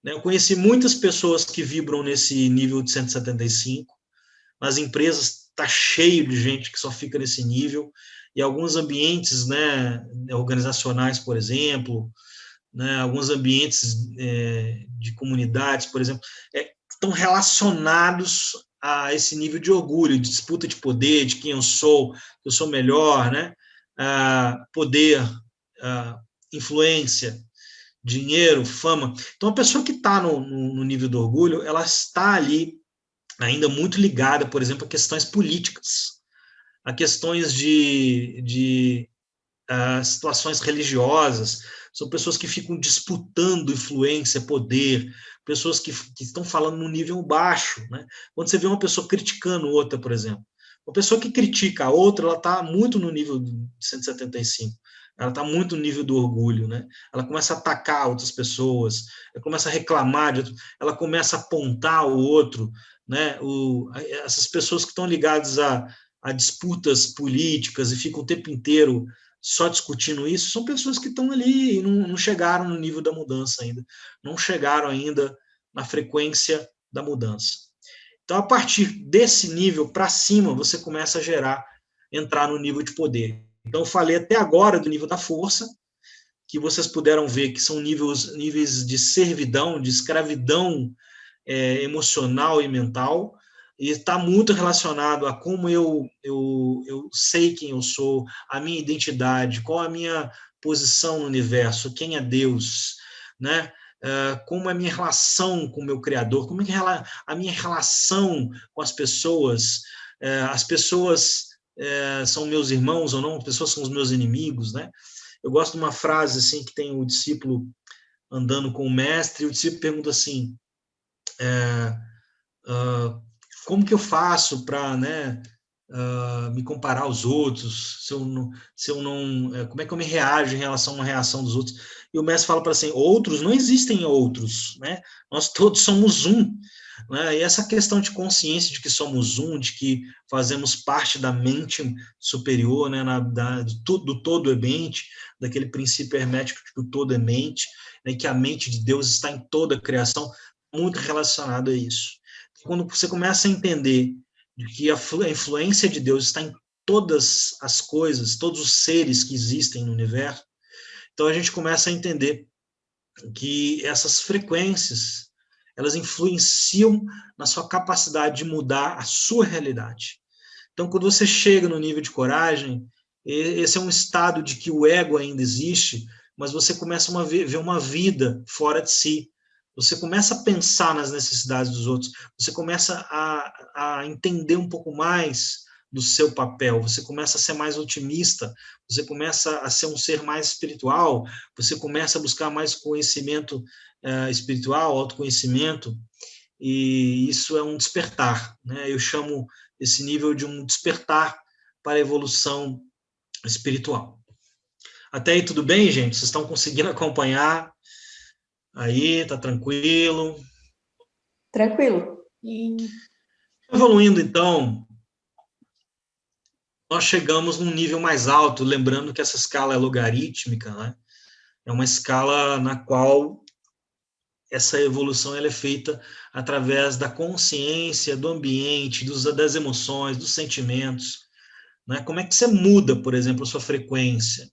Eu conheci muitas pessoas que vibram nesse nível de 175, nas empresas está cheio de gente que só fica nesse nível, e alguns ambientes, né, organizacionais, por exemplo, né, alguns ambientes de comunidades, por exemplo, estão relacionados a esse nível de orgulho, de disputa de poder, de quem eu sou melhor, né? Poder, influência, dinheiro, fama. Então, a pessoa que está no nível do orgulho, ela está ali ainda muito ligada, por exemplo, a questões políticas, a questões de situações religiosas. São pessoas que ficam disputando influência, poder, pessoas que estão falando num nível baixo, né? Quando você vê uma pessoa criticando outra, por exemplo, uma pessoa que critica a outra, ela está muito no nível de 175, ela está muito no nível do orgulho, né? Ela começa a atacar outras pessoas, ela começa a reclamar de outro, ela começa a apontar o outro, né? Essas pessoas que estão ligadas a disputas políticas e ficam o tempo inteiro só discutindo isso, são pessoas que estão ali e não chegaram no nível da mudança ainda, não chegaram ainda na frequência da mudança. Então, a partir desse nível para cima, você começa a entrar no nível de poder. Então, eu falei até agora do nível da força, que vocês puderam ver que são níveis de servidão, de escravidão emocional e mental, e está muito relacionado a como eu sei quem eu sou, a minha identidade, qual a minha posição no universo, quem é Deus, né? Como é a minha relação com o meu Criador, como é a minha relação com as pessoas são meus irmãos ou não, as pessoas são os meus inimigos, né? Eu gosto de uma frase assim que tem o discípulo andando com o mestre, e o discípulo pergunta assim, como que eu faço para, né, me comparar aos outros, se eu não, como é que eu me reajo em relação a uma reação dos outros? E o mestre fala para assim, outros, não existem outros, né? Nós todos somos um, né? E essa questão de consciência de que somos um, de que fazemos parte da mente superior, né, do todo é mente, daquele princípio hermético de que o todo é mente, né, que a mente de Deus está em toda a criação, muito relacionado a isso. Quando você começa a entender de que a influência de Deus está em todas as coisas, todos os seres que existem no universo, então a gente começa a entender que essas frequências, elas influenciam na sua capacidade de mudar a sua realidade. Então, quando você chega no nível de coragem, esse é um estado de que o ego ainda existe, mas você começa a ver uma vida fora de si. Você começa a pensar nas necessidades dos outros, você começa a entender um pouco mais do seu papel, você começa a ser mais otimista, você começa a ser um ser mais espiritual, você começa a buscar mais conhecimento espiritual, autoconhecimento, e isso é um despertar, né? Eu chamo esse nível de um despertar para a evolução espiritual. Até aí tudo bem, gente? Vocês estão conseguindo acompanhar? Aí, tá tranquilo? Tranquilo. Evoluindo, então, nós chegamos num nível mais alto, lembrando que essa escala é logarítmica, né? É uma escala na qual essa evolução ela é feita através da consciência, do ambiente, das emoções, dos sentimentos, né? Como é que você muda, por exemplo, a sua frequência?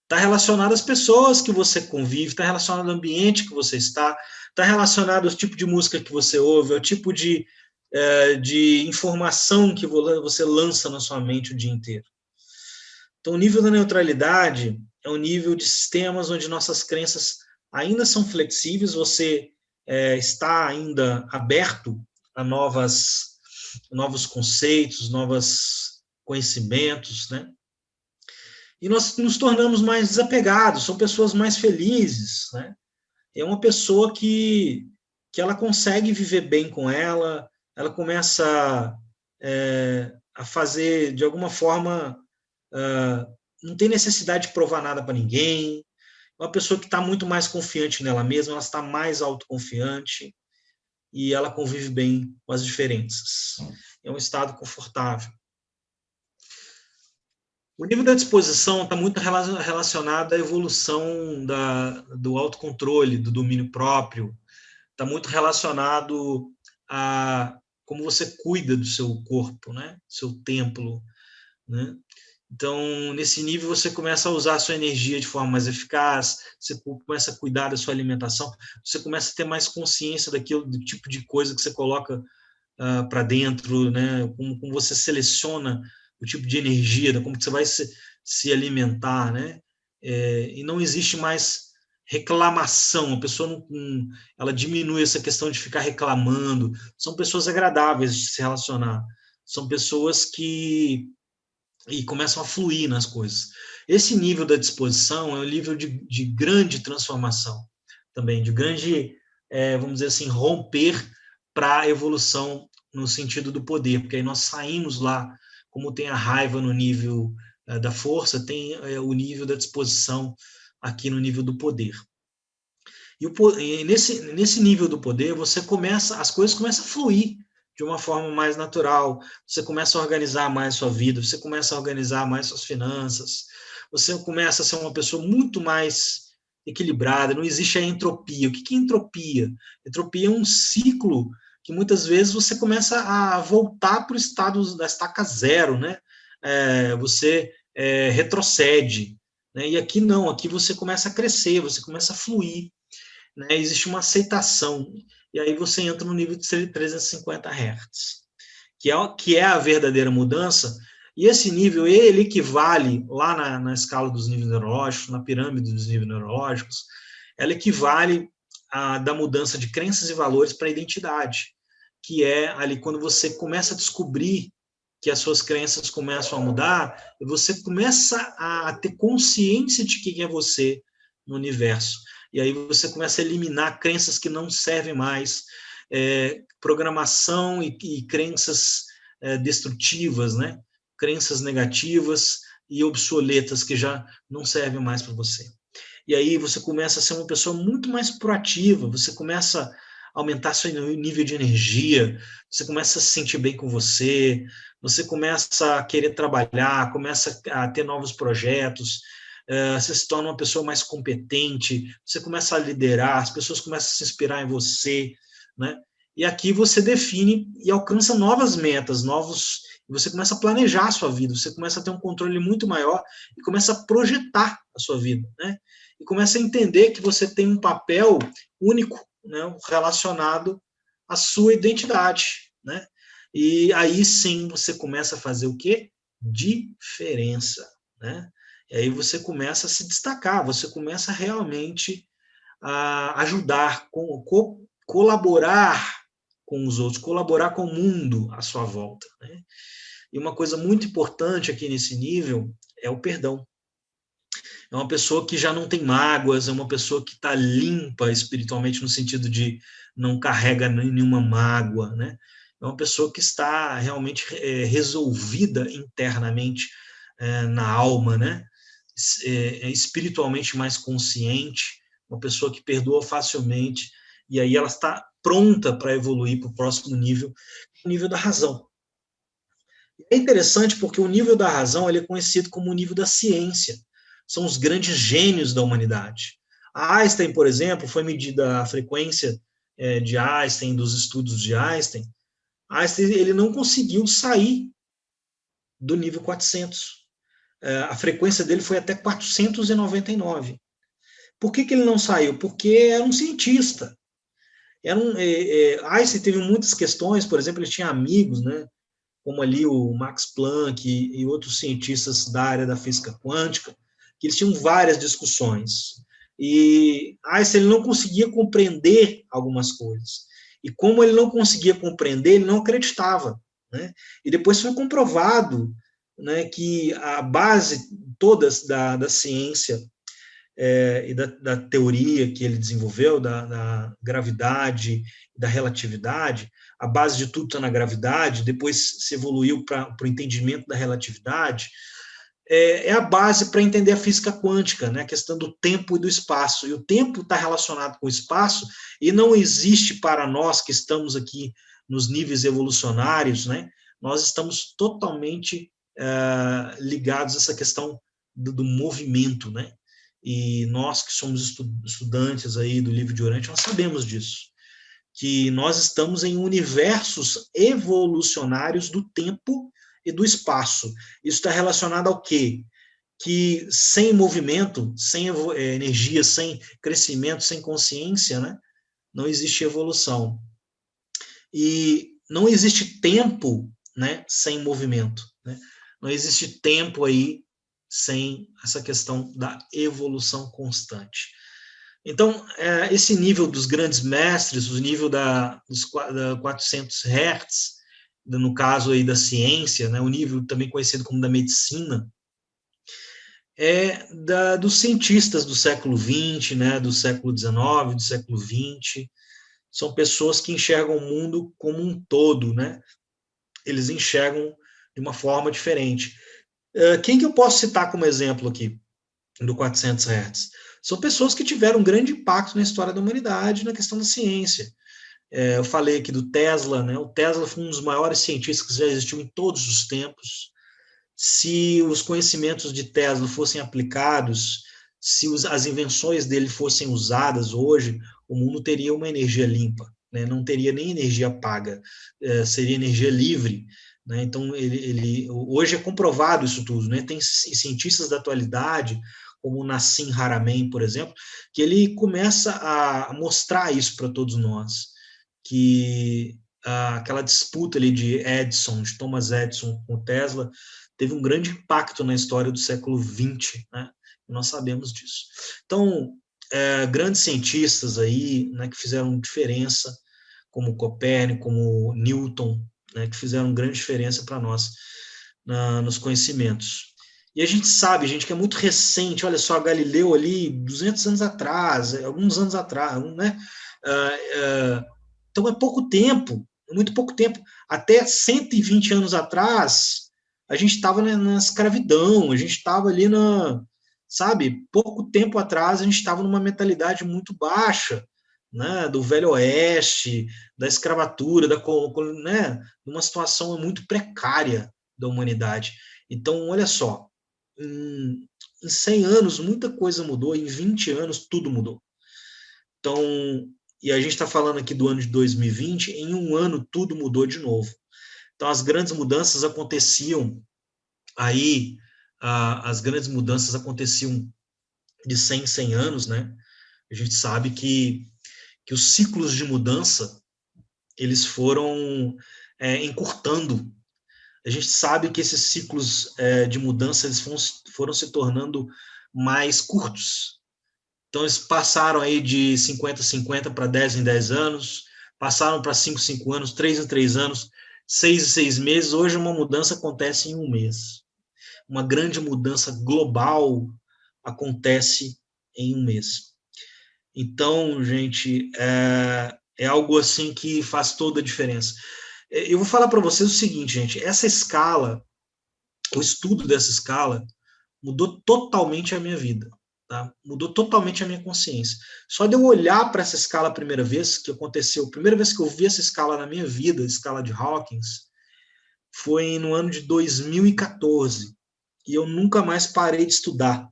Está relacionado às pessoas que você convive, está relacionado ao ambiente que você está relacionado ao tipo de música que você ouve, ao tipo de informação que você lança na sua mente o dia inteiro. Então, o nível da neutralidade é um nível de sistemas onde nossas crenças ainda são flexíveis, você está ainda aberto a novos conceitos, novos conhecimentos, né? E nós nos tornamos mais desapegados, são pessoas mais felizes, né? É uma pessoa que ela consegue viver bem com ela começa a fazer, de alguma forma, não tem necessidade de provar nada para ninguém, é uma pessoa que está muito mais confiante nela mesma, ela está mais autoconfiante e ela convive bem com as diferenças. É um estado confortável. O nível da disposição está muito relacionado à evolução do autocontrole, do domínio próprio, está muito relacionado a como você cuida do seu corpo, né? Seu templo, né? Então, nesse nível, você começa a usar a sua energia de forma mais eficaz, você começa a cuidar da sua alimentação, você começa a ter mais consciência do tipo de coisa que você coloca para dentro, né? Como você seleciona o tipo de energia, como que você vai se alimentar, né? E não existe mais reclamação, a pessoa ela diminui essa questão de ficar reclamando, são pessoas agradáveis de se relacionar, são pessoas que começam a fluir nas coisas. Esse nível da disposição é um nível de grande transformação também, de grande, vamos dizer assim, romper para a evolução no sentido do poder, porque aí nós saímos lá, como tem a raiva no nível da força, tem o nível da disposição aqui no nível do poder. E nesse nível do poder, as coisas começam a fluir de uma forma mais natural, você começa a organizar mais sua vida, você começa a organizar mais suas finanças, você começa a ser uma pessoa muito mais equilibrada, não existe a entropia. O que é entropia? Entropia é um ciclo que muitas vezes você começa a voltar para o estado da estaca zero, né? Você retrocede, né? E aqui não, aqui você começa a crescer, você começa a fluir, né? Existe uma aceitação, e aí você entra no nível de 350 Hz, que é a verdadeira mudança, e esse nível, ele equivale, lá na escala dos níveis neurológicos, na pirâmide dos níveis neurológicos, ela equivale da mudança de crenças e valores para a identidade, que é ali quando você começa a descobrir que as suas crenças começam a mudar, e você começa a ter consciência de quem é você no universo. E aí você começa a eliminar crenças que não servem mais, programação e crenças destrutivas, né? Crenças negativas e obsoletas que já não servem mais para você. E aí você começa a ser uma pessoa muito mais proativa, você começa a aumentar seu nível de energia, você começa a se sentir bem com você começa a querer trabalhar, começa a ter novos projetos, você se torna uma pessoa mais competente, você começa a liderar, as pessoas começam a se inspirar em você, né? E aqui você define e alcança novas metas, você começa a planejar a sua vida, você começa a ter um controle muito maior e começa a projetar a sua vida, né? E começa a entender que você tem um papel único, né, relacionado à sua identidade, né? E aí sim você começa a fazer o quê? Diferença, né? E aí você começa a se destacar, você começa realmente a ajudar, colaborar com os outros, colaborar com o mundo à sua volta, né? E uma coisa muito importante aqui nesse nível é o perdão. É uma pessoa que já não tem mágoas, é uma pessoa que está limpa espiritualmente, no sentido de não carrega nenhuma mágoa, né? É uma pessoa que está realmente resolvida internamente na alma, né? Espiritualmente mais consciente, uma pessoa que perdoa facilmente, e aí ela está pronta para evoluir para o próximo nível, o nível da razão. É interessante porque o nível da razão ele é conhecido como o nível da ciência. São os grandes gênios da humanidade. A Einstein, por exemplo, foi medida a frequência de Einstein, dos estudos de Einstein. Einstein ele não conseguiu sair do nível 400. A frequência dele foi até 499. Por que ele não saiu? Porque era um cientista. Einstein teve muitas questões, por exemplo, ele tinha amigos, né, como ali o Max Planck e outros cientistas da área da física quântica, que eles tinham várias discussões. E Einstein ele não conseguia compreender algumas coisas. E como ele não conseguia compreender, ele não acreditava, né? E depois foi comprovado, né, que a base toda da ciência e da teoria que ele desenvolveu, da gravidade, da relatividade, a base de tudo está na gravidade, depois se evoluiu para o entendimento da relatividade, é a base para entender a física quântica, né, a questão do tempo e do espaço. E o tempo está relacionado com o espaço, e não existe para nós que estamos aqui nos níveis evolucionários, né, nós estamos totalmente ligados a essa questão do movimento, né? E nós que somos estudantes aí do livro de Orante, nós sabemos disso, que nós estamos em universos evolucionários do tempo e do espaço. Isso está relacionado ao quê? Que sem movimento, sem energia, sem crescimento, sem consciência, né, não existe evolução. E não existe tempo, né, sem movimento, né? Não existe tempo aí sem essa questão da evolução constante. Então, esse nível dos grandes mestres, o nível dos 400 Hz, no caso aí da ciência, né, o nível também conhecido como da medicina, dos cientistas do século XX, né, do século XIX, do século XX. São pessoas que enxergam o mundo como um todo, né? Eles enxergam de uma forma diferente. Quem que eu posso citar como exemplo aqui do 400 Hz? São pessoas que tiveram um grande impacto na história da humanidade, na questão da ciência. Eu falei aqui do Tesla, né? O Tesla foi um dos maiores cientistas que já existiu em todos os tempos. Se os conhecimentos de Tesla fossem aplicados, se as invenções dele fossem usadas hoje, o mundo teria uma energia limpa, né? Não teria nem energia paga, seria energia livre. Né? Então, hoje é comprovado isso tudo. Né? Tem cientistas da atualidade, como o Nassim Haramein, por exemplo, que ele começa a mostrar isso para todos nós, que aquela disputa ali de Thomas Edison com o Tesla, teve um grande impacto na história do século XX, né? Nós sabemos disso. Então, grandes cientistas aí, né, que fizeram diferença, como Copérnico, como Newton, né, que fizeram grande diferença para nós nos conhecimentos. E a gente sabe, gente, que é muito recente, olha só, Galileu ali, 200 anos atrás, alguns anos atrás, né? Então é pouco tempo, muito pouco tempo. Até 120 anos atrás, a gente estava na escravidão, a gente estava ali sabe, pouco tempo atrás a gente estava numa mentalidade muito baixa, né, do Velho Oeste, da escravatura, né, numa situação muito precária da humanidade. Então, olha só, em 100 anos muita coisa mudou, em 20 anos tudo mudou. Então, e a gente está falando aqui do ano de 2020, em um ano tudo mudou de novo. Então, as grandes mudanças aconteciam aí, as grandes mudanças aconteciam de 100 em 100 anos, né? A gente sabe que os ciclos de mudança, eles foram encurtando. A gente sabe que esses ciclos de mudança, eles foram se tornando mais curtos. Então, eles passaram aí de 50 em 50 para 10 em 10 anos, passaram para 5 em 5 anos, 3 em 3 anos, 6 em 6 meses. Hoje, uma mudança acontece em um mês. Uma grande mudança global acontece em um mês. Então, gente, é algo assim que faz toda a diferença. Eu vou falar para vocês o seguinte, gente, essa escala, o estudo dessa escala, mudou totalmente a minha vida. Tá? Mudou totalmente a minha consciência. Só de eu olhar para essa escala a primeira vez que aconteceu, a primeira vez que eu vi essa escala na minha vida, a escala de Hawkins, foi no ano de 2014. E eu nunca mais parei de estudar.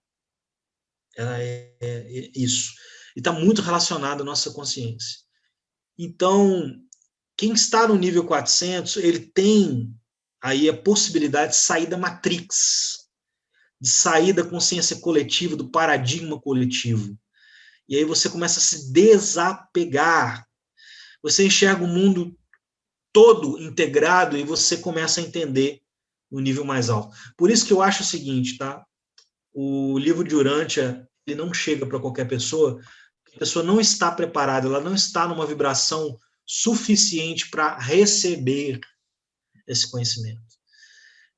Isso. E está muito relacionado à nossa consciência. Então, quem está no nível 400, ele tem aí a possibilidade de sair da matrix, de sair da consciência coletiva, do paradigma coletivo. E aí você começa a se desapegar. Você enxerga o mundo todo integrado e você começa a entender no nível mais alto. Por isso que eu acho o seguinte, tá? O livro de Urântia, ele não chega para qualquer pessoa, a pessoa não está preparada, ela não está numa vibração suficiente para receber esse conhecimento.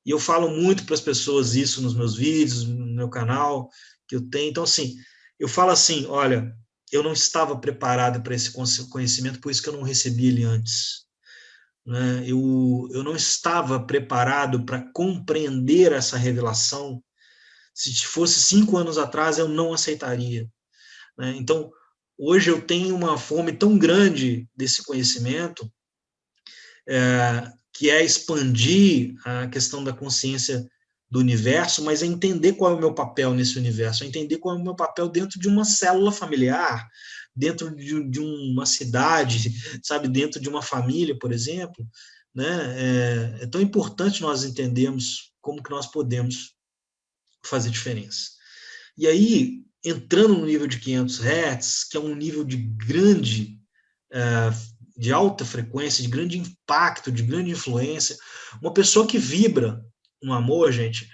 E eu falo muito para as pessoas isso nos meus vídeos, no meu canal, que eu tenho. Então, assim, eu falo assim, olha, eu não estava preparado para esse conhecimento, por isso que eu não recebi ele antes. Né? Eu não estava preparado para compreender essa revelação. Se fosse 5 anos atrás, eu não aceitaria. Né? Então, hoje eu tenho uma fome tão grande desse conhecimento, que é expandir a questão da consciência do universo, mas é entender qual é o meu papel nesse universo, é entender qual é o meu papel dentro de uma célula familiar, dentro de uma cidade, sabe, dentro de uma família, por exemplo. Né? É tão importante nós entendermos como que nós podemos fazer diferença. E aí, entrando no nível de 500 Hz, que é um nível de grande de alta frequência, de grande impacto, de grande influência. Uma pessoa que vibra no amor, gente,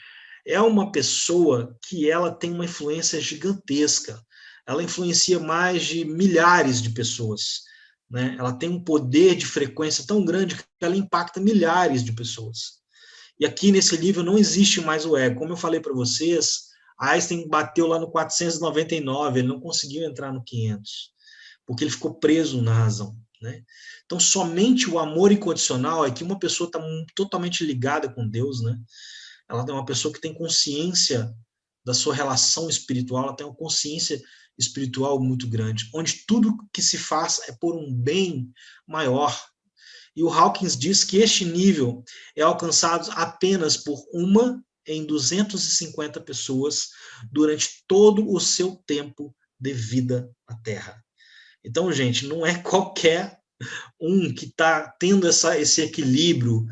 é uma pessoa que ela tem uma influência gigantesca. Ela influencia mais de milhares de pessoas, né? Ela tem um poder de frequência tão grande que ela impacta milhares de pessoas. E aqui nesse livro não existe mais o ego. Como eu falei para vocês, Einstein bateu lá no 499, ele não conseguiu entrar no 500, porque ele ficou preso na razão, né? Então, somente o amor incondicional é que uma pessoa está totalmente ligada com Deus, né? Ela é uma pessoa que tem consciência da sua relação espiritual, ela tem uma consciência espiritual muito grande, onde tudo que se faz é por um bem maior. E o Hawkins diz que este nível é alcançado apenas por uma em 250 pessoas durante todo o seu tempo de vida na Terra. Então, gente, não é qualquer um que está tendo esse equilíbrio,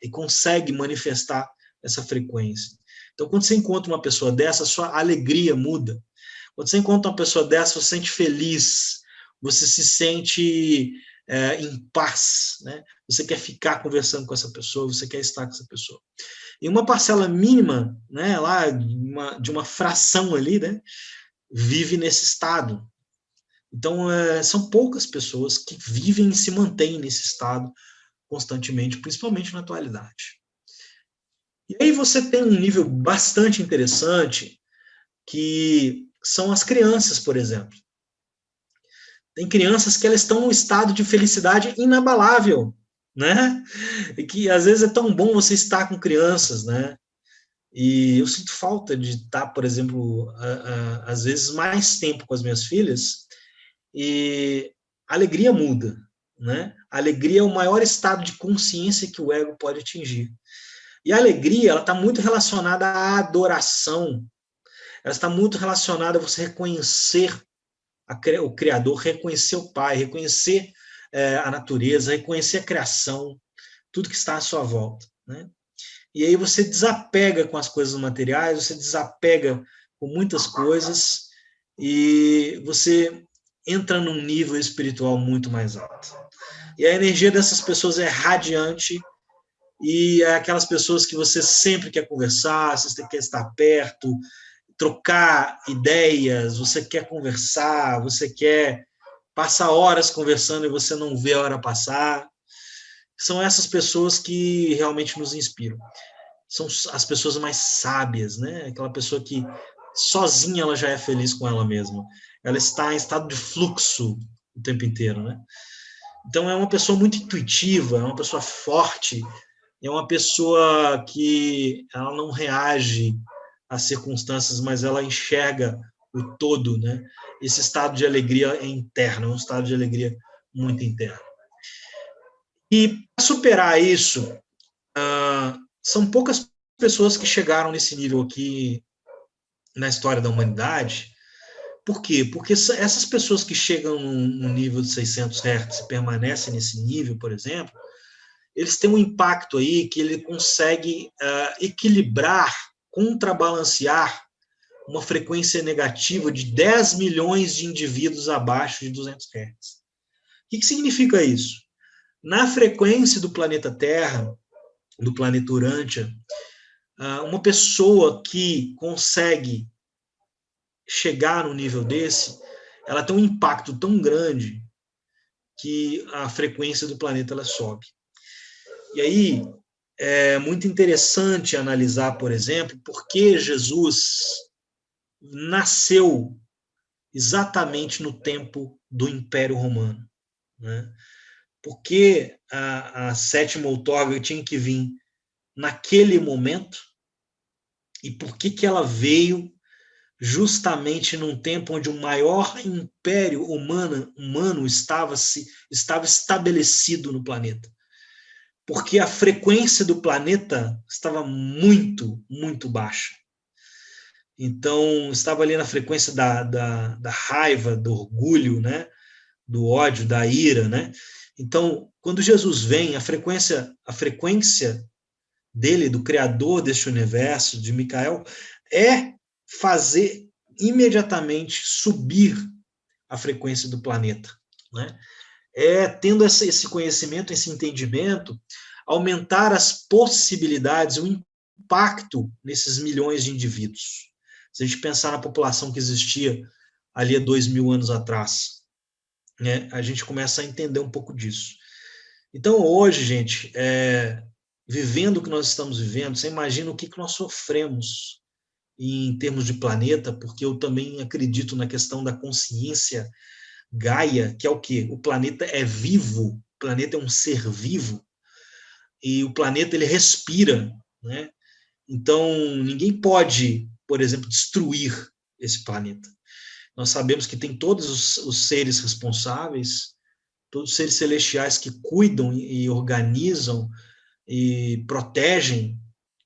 e consegue manifestar essa frequência. Então, quando você encontra uma pessoa dessa, a sua alegria muda. Quando você encontra uma pessoa dessa, você se sente feliz, você se sente em paz, né? Você quer ficar conversando com essa pessoa, você quer estar com essa pessoa. E uma parcela mínima, né, lá de uma fração ali, né, vive nesse estado. Então, são poucas pessoas que vivem e se mantêm nesse estado constantemente, principalmente na atualidade. E aí você tem um nível bastante interessante, que são as crianças, por exemplo. Tem crianças que elas estão num estado de felicidade inabalável, né? E que às vezes é tão bom você estar com crianças, né? E eu sinto falta de estar, por exemplo, às vezes mais tempo com as minhas filhas, e a alegria muda, né? A alegria é o maior estado de consciência que o ego pode atingir. E a alegria, ela está muito relacionada à adoração, ela está muito relacionada a você reconhecer o Criador, reconhecer o Pai, reconhecer a natureza, reconhecer a criação, tudo que está à sua volta, né? E aí você desapega com as coisas materiais, você desapega com muitas coisas e você entra num nível espiritual muito mais alto. E a energia dessas pessoas é radiante e é aquelas pessoas que você sempre quer conversar, você quer estar perto, trocar ideias, você quer conversar, você quer passar horas conversando e você não vê a hora passar. São essas pessoas que realmente nos inspiram. São as pessoas mais sábias, né? Aquela pessoa que sozinha ela já é feliz com ela mesma. Ela está em estado de fluxo o tempo inteiro, né? Então é uma pessoa muito intuitiva, é uma pessoa forte, é uma pessoa que ela não reage às circunstâncias, mas ela enxerga o todo, né? Esse estado de alegria é interno, é um estado de alegria muito interno. E para superar isso, são poucas pessoas que chegaram nesse nível aqui na história da humanidade. Por quê? Porque essas pessoas que chegam no nível de 600 Hz e permanecem nesse nível, por exemplo, eles têm um impacto aí que ele consegue equilibrar, contrabalancear uma frequência negativa de 10 milhões de indivíduos abaixo de 200 Hz. O que significa isso? Na frequência do planeta Terra, do planeta Urântia, uma pessoa que consegue chegar no nível desse, ela tem um impacto tão grande que a frequência do planeta ela sobe. E aí é muito interessante analisar, por exemplo, por que Jesus nasceu exatamente no tempo do Império Romano, né? Por que a sétima outorga tinha que vir naquele momento e por que ela veio justamente num tempo onde o maior império humano estava estabelecido no planeta. Porque a frequência do planeta estava muito, muito baixa. Então, estava ali na frequência da raiva, do orgulho, né? Do ódio, da ira, né? Então, quando Jesus vem, a frequência dele, do Criador deste universo, de Micael, é fazer imediatamente subir a frequência do planeta, né? tendo esse conhecimento, esse entendimento, aumentar as possibilidades, o impacto nesses milhões de indivíduos. Se a gente pensar na população que existia ali há 2.000 anos atrás, né, a gente começa a entender um pouco disso. Então, hoje, gente, vivendo o que nós estamos vivendo, você imagina o que nós sofremos em termos de planeta, porque eu também acredito na questão da consciência Gaia, que é o quê? O planeta é vivo, o planeta é um ser vivo, e o planeta ele respira, né? Então, ninguém pode, por exemplo, destruir esse planeta. Nós sabemos que tem todos os seres responsáveis, todos os seres celestiais que cuidam e organizam e protegem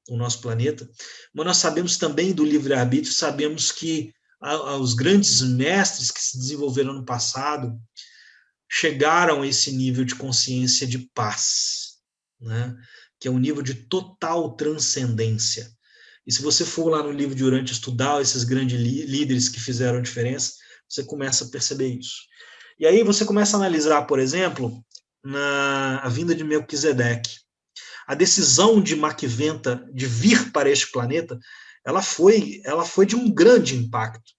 o nosso planeta, mas nós sabemos também do livre-arbítrio, sabemos que os grandes mestres que se desenvolveram no passado chegaram a esse nível de consciência de paz, né? Que é um nível de total transcendência. E se você for lá no livro de Urântia estudar esses grandes líderes que fizeram a diferença, você começa a perceber isso. E aí você começa a analisar, por exemplo, a vinda de Melquisedeque. A decisão de Maquiventa de vir para este planeta, ela foi de um grande impacto.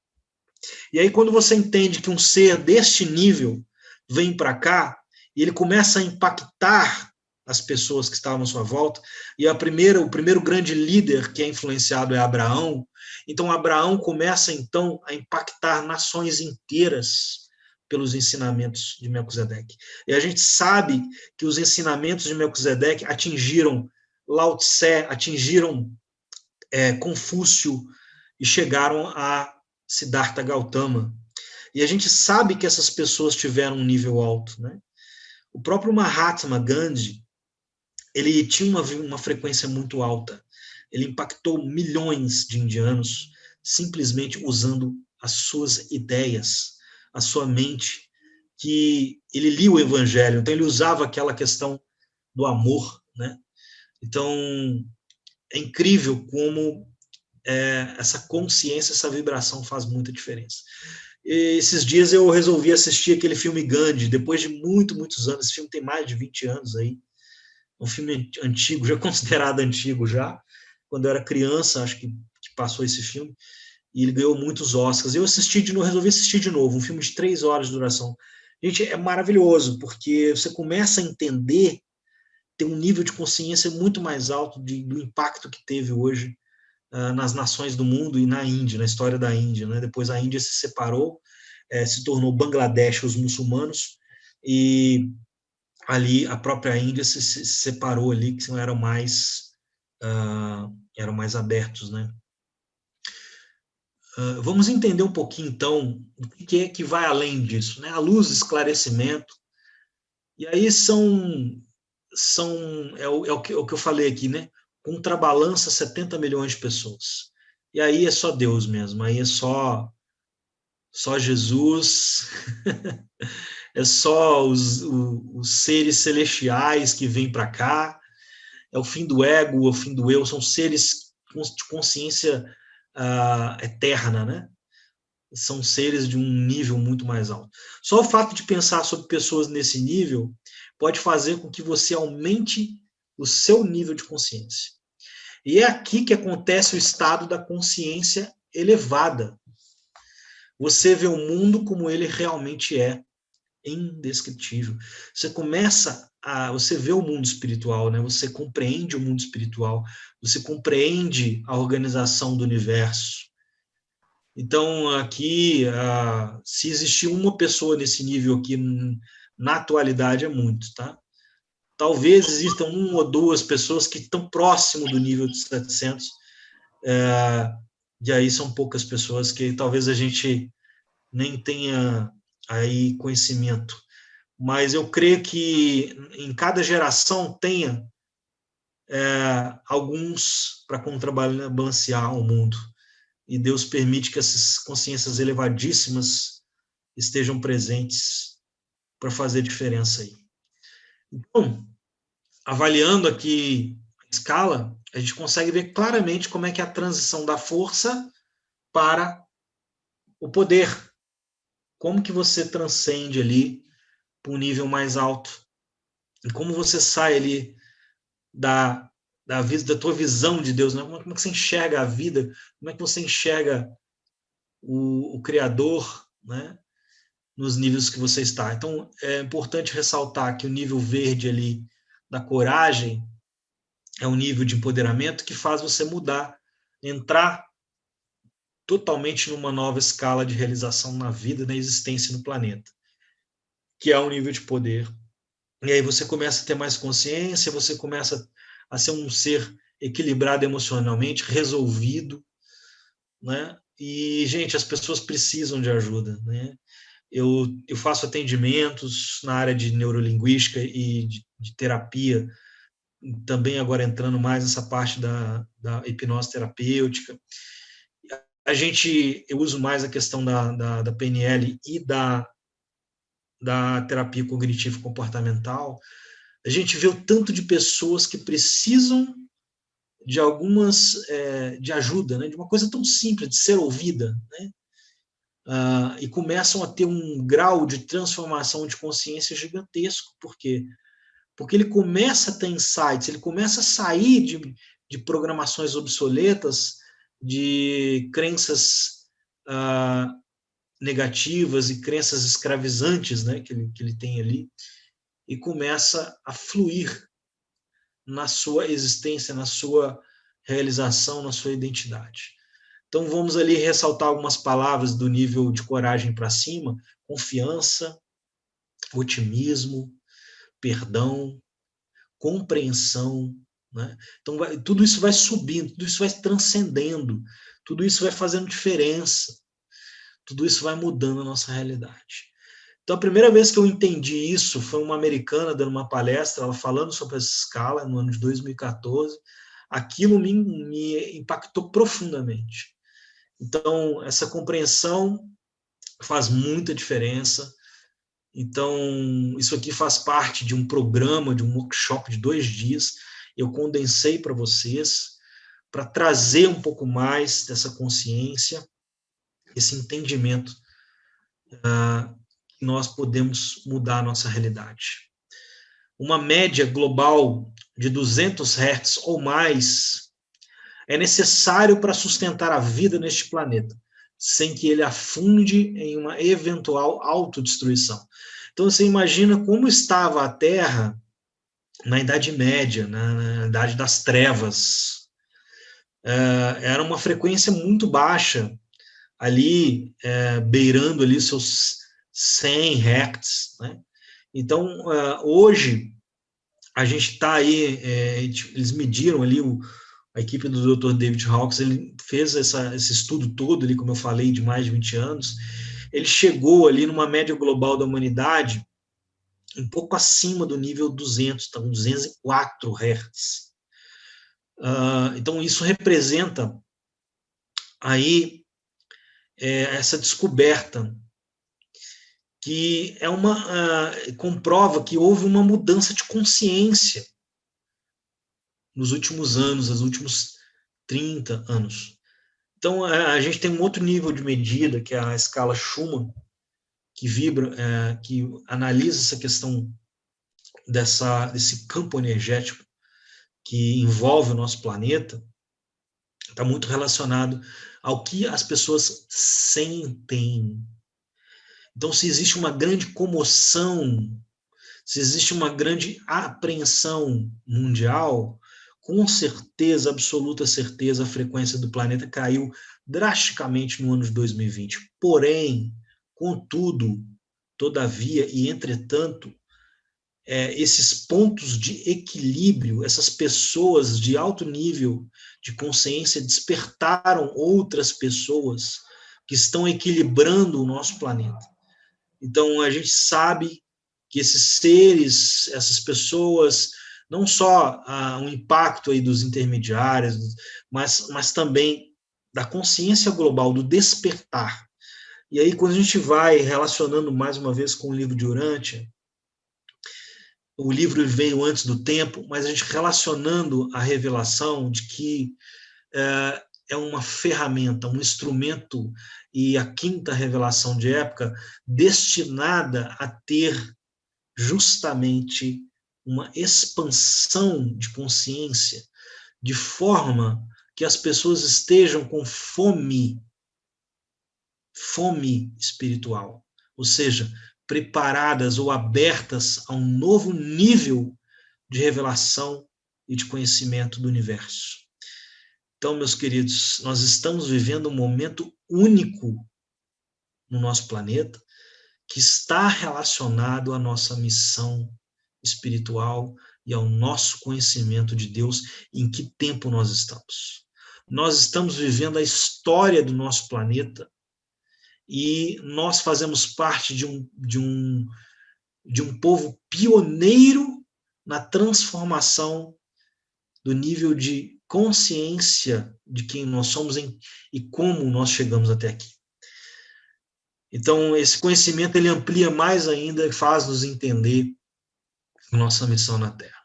E aí quando você entende que um ser deste nível vem para cá, e ele começa a impactar as pessoas que estavam à sua volta, e o primeiro grande líder que é influenciado é Abraão. Então Abraão começa então a impactar nações inteiras pelos ensinamentos de Melquisedeque. E a gente sabe que os ensinamentos de Melquisedeque atingiram Lao Tse, atingiram Confúcio e chegaram a Siddhartha Gautama. E a gente sabe que essas pessoas tiveram um nível alto, né? O próprio Mahatma Gandhi, ele tinha uma frequência muito alta. Ele impactou milhões de indianos simplesmente usando as suas ideias, a sua mente, que ele lia o evangelho, então ele usava aquela questão do amor, né? Então, é incrível como essa consciência, essa vibração faz muita diferença. E esses dias eu resolvi assistir aquele filme Gandhi, depois de muitos anos. Esse filme tem mais de 20 anos aí, um filme antigo, já considerado antigo já, quando eu era criança, acho que passou esse filme, e ele ganhou muitos Oscars. Eu resolvi assistir de novo, um filme de 3 horas de duração. Gente, é maravilhoso, porque você começa a entender, ter um nível de consciência muito mais alto do impacto que teve hoje nas nações do mundo e na Índia, na história da Índia, né? Depois a Índia se separou, se tornou Bangladesh, os muçulmanos, e ali a própria Índia se separou ali, que eram mais abertos, né? Vamos entender um pouquinho, então, o que é que vai além disso, né? A luz, esclarecimento, e aí é o que eu falei aqui, né? Contrabalança 70 milhões de pessoas. E aí é só Deus mesmo, aí é só Jesus, é só os seres celestiais que vêm para cá, é o fim do ego, o fim do eu, são seres de consciência eterna, né? São seres de um nível muito mais alto. Só o fato de pensar sobre pessoas nesse nível pode fazer com que você aumente o seu nível de consciência. E é aqui que acontece o estado da consciência elevada. Você vê o mundo como ele realmente é, indescritível. Você vê o mundo espiritual, né? Você compreende o mundo espiritual, você compreende a organização do universo. Então, aqui, se existir uma pessoa nesse nível aqui, na atualidade, é muito, tá? Talvez existam 1 ou 2 pessoas que estão próximo do nível de 700, e aí são poucas pessoas que talvez a gente nem tenha aí conhecimento. Mas eu creio que em cada geração tenha alguns para contrabalancear o mundo. E Deus permite que essas consciências elevadíssimas estejam presentes para fazer diferença aí. Então, avaliando aqui a escala, a gente consegue ver claramente como é que é a transição da força para o poder. Como que você transcende ali para um nível mais alto. E como você sai ali da tua visão de Deus, né? Como é que você enxerga a vida, como é que você enxerga o Criador, né? Nos níveis que você está. Então, é importante ressaltar que o nível verde ali da coragem é um nível de empoderamento que faz você mudar, entrar totalmente numa nova escala de realização na vida, na existência no planeta, que é um nível de poder. E aí você começa a ter mais consciência, você começa a ser um ser equilibrado emocionalmente, resolvido, né? E, gente, as pessoas precisam de ajuda, né? Eu faço atendimentos na área de neurolinguística e de terapia, também agora entrando mais nessa parte da hipnose terapêutica. Eu uso mais a questão da PNL e da terapia cognitivo-comportamental. A gente vê o tanto de pessoas que precisam de de ajuda, né? De uma coisa tão simples, de ser ouvida, né? E começam a ter um grau de transformação de consciência gigantesco. Por quê? Porque ele começa a ter insights, ele começa a sair de programações obsoletas, de crenças negativas e crenças escravizantes, né, que ele tem ali, e começa a fluir na sua existência, na sua realização, na sua identidade. Então, vamos ali ressaltar algumas palavras do nível de coragem para cima: confiança, otimismo, perdão, compreensão, né? Então, tudo isso vai subindo, tudo isso vai transcendendo, tudo isso vai fazendo diferença, tudo isso vai mudando a nossa realidade. Então, a primeira vez que eu entendi isso foi uma americana dando uma palestra, ela falando sobre essa escala, no ano de 2014. Aquilo me impactou profundamente. Então, essa compreensão faz muita diferença. Então, isso aqui faz parte de um programa, de um workshop de 2 dias. Eu condensei para vocês, para trazer um pouco mais dessa consciência, esse entendimento que nós podemos mudar a nossa realidade. Uma média global de 200 Hz ou mais é necessário para sustentar a vida neste planeta, sem que ele afunde em uma eventual autodestruição. Então, você imagina como estava a Terra na Idade Média, na Idade das Trevas. Era uma frequência muito baixa, ali, beirando ali seus 100 Hz, né? Então, hoje, a gente está aí, eles mediram ali, a equipe do Dr. David Hawkes, ele fez esse estudo todo, ali, como eu falei, de mais de 20 anos, ele chegou ali numa média global da humanidade um pouco acima do nível 200, está com 204 Hz. Então, isso representa aí essa descoberta que comprova que houve uma mudança de consciência nos últimos anos, nos últimos 30 anos. Então, a gente tem um outro nível de medida, que é a escala Schumann, que analisa essa questão desse campo energético que envolve o nosso planeta. Está muito relacionado ao que as pessoas sentem. Então, se existe uma grande comoção, se existe uma grande apreensão mundial, com certeza, absoluta certeza, a frequência do planeta caiu drasticamente no ano de 2020. Porém, contudo, todavia e entretanto, esses pontos de equilíbrio, essas pessoas de alto nível de consciência despertaram outras pessoas que estão equilibrando o nosso planeta. Então, a gente sabe que esses seres, essas pessoas, não só um impacto aí dos intermediários, mas também da consciência global, do despertar. E aí, quando a gente vai relacionando mais uma vez com o livro de Urantia, o livro veio antes do tempo, mas a gente relacionando a revelação de que é uma ferramenta, um instrumento, e a quinta revelação de época destinada a ter justamente uma expansão de consciência, de forma que as pessoas estejam com fome espiritual, ou seja, preparadas ou abertas a um novo nível de revelação e de conhecimento do universo. Então, meus queridos, nós estamos vivendo um momento único no nosso planeta, que está relacionado à nossa missão espiritual e ao nosso conhecimento de Deus, em que tempo nós estamos. Nós estamos vivendo a história do nosso planeta e nós fazemos parte de um povo pioneiro na transformação do nível de consciência de quem nós somos e como nós chegamos até aqui. Então, esse conhecimento ele amplia mais ainda e faz-nos entender a nossa missão na Terra.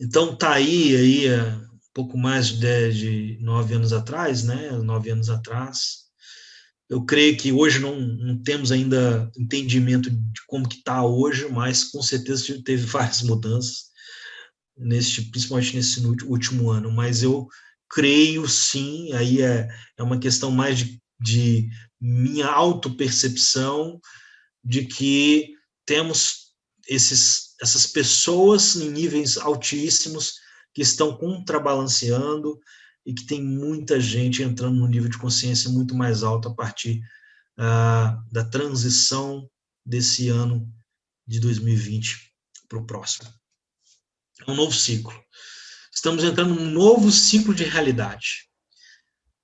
Então, está aí um pouco mais de 9 anos atrás, né? 9 anos atrás. Eu creio que hoje não temos ainda entendimento de como que está hoje, mas com certeza teve várias mudanças, principalmente nesse último ano. Mas eu creio, sim, aí é uma questão mais de minha autopercepção de que temos essas pessoas em níveis altíssimos que estão contrabalanceando e que tem muita gente entrando num nível de consciência muito mais alto a partir da transição desse ano de 2020 para o próximo. É um novo ciclo. Estamos entrando num novo ciclo de realidade.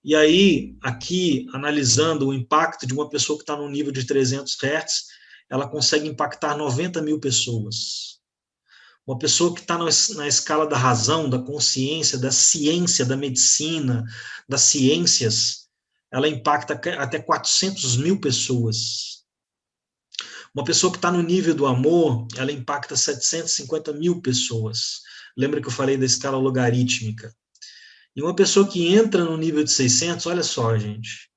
E aí, aqui, analisando o impacto de uma pessoa que está no nível de 300 Hz, ela consegue impactar 90 mil pessoas. Uma pessoa que está na escala da razão, da consciência, da ciência, da medicina, das ciências, ela impacta até 400 mil pessoas. Uma pessoa que está no nível do amor, ela impacta 750 mil pessoas. Lembra que eu falei da escala logarítmica? E uma pessoa que entra no nível de 600, olha só, gente,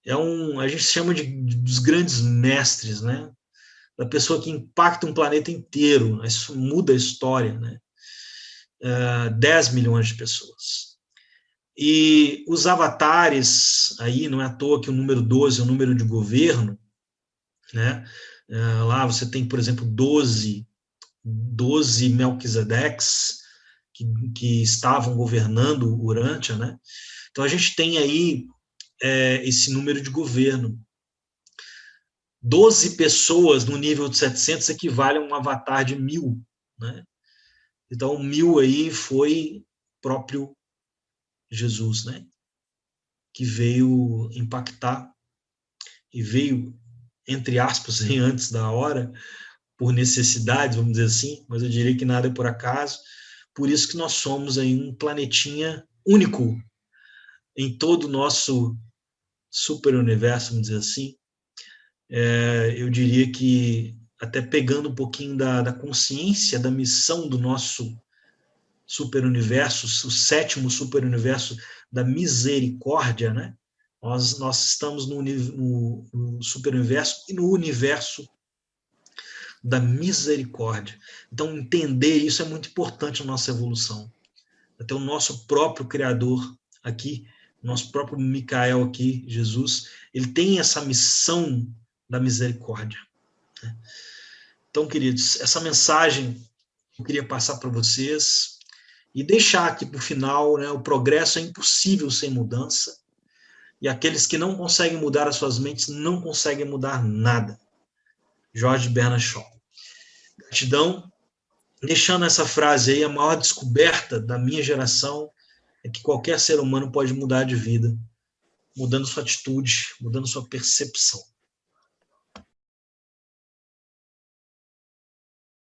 a gente chama dos grandes mestres, né? Da pessoa que impacta um planeta inteiro, isso muda a história, né? 10 milhões de pessoas. E os avatares, aí não é à toa que o número 12 é o número de governo, né? Lá você tem, por exemplo, 12 Melquisedeques, que estavam governando Urântia, né? Então a gente tem aí esse número de governo. 12 pessoas no nível de 700 equivale a um avatar de 1000, né? Então 1000 aí foi próprio Jesus, né? Que veio impactar e veio, entre aspas, antes da hora, por necessidade, vamos dizer assim, mas eu diria que nada é por acaso. Por isso que nós somos aí um planetinha único em todo o nosso super-universo, vamos dizer assim. Eu diria que, até pegando um pouquinho da consciência, da missão do nosso super-universo, o 7º super-universo da misericórdia, né? Nós estamos no super-universo e no universo da misericórdia. Então, entender isso é muito importante na nossa evolução. Até o nosso próprio Criador aqui, nosso próprio Micael aqui, Jesus, ele tem essa missão da misericórdia. Então, queridos, essa mensagem eu queria passar para vocês e deixar aqui para o final, né, o progresso é impossível sem mudança, e aqueles que não conseguem mudar as suas mentes não conseguem mudar nada. George Bernard Shaw. Gratidão. Deixando essa frase aí, a maior descoberta da minha geração é que qualquer ser humano pode mudar de vida, mudando sua atitude, mudando sua percepção.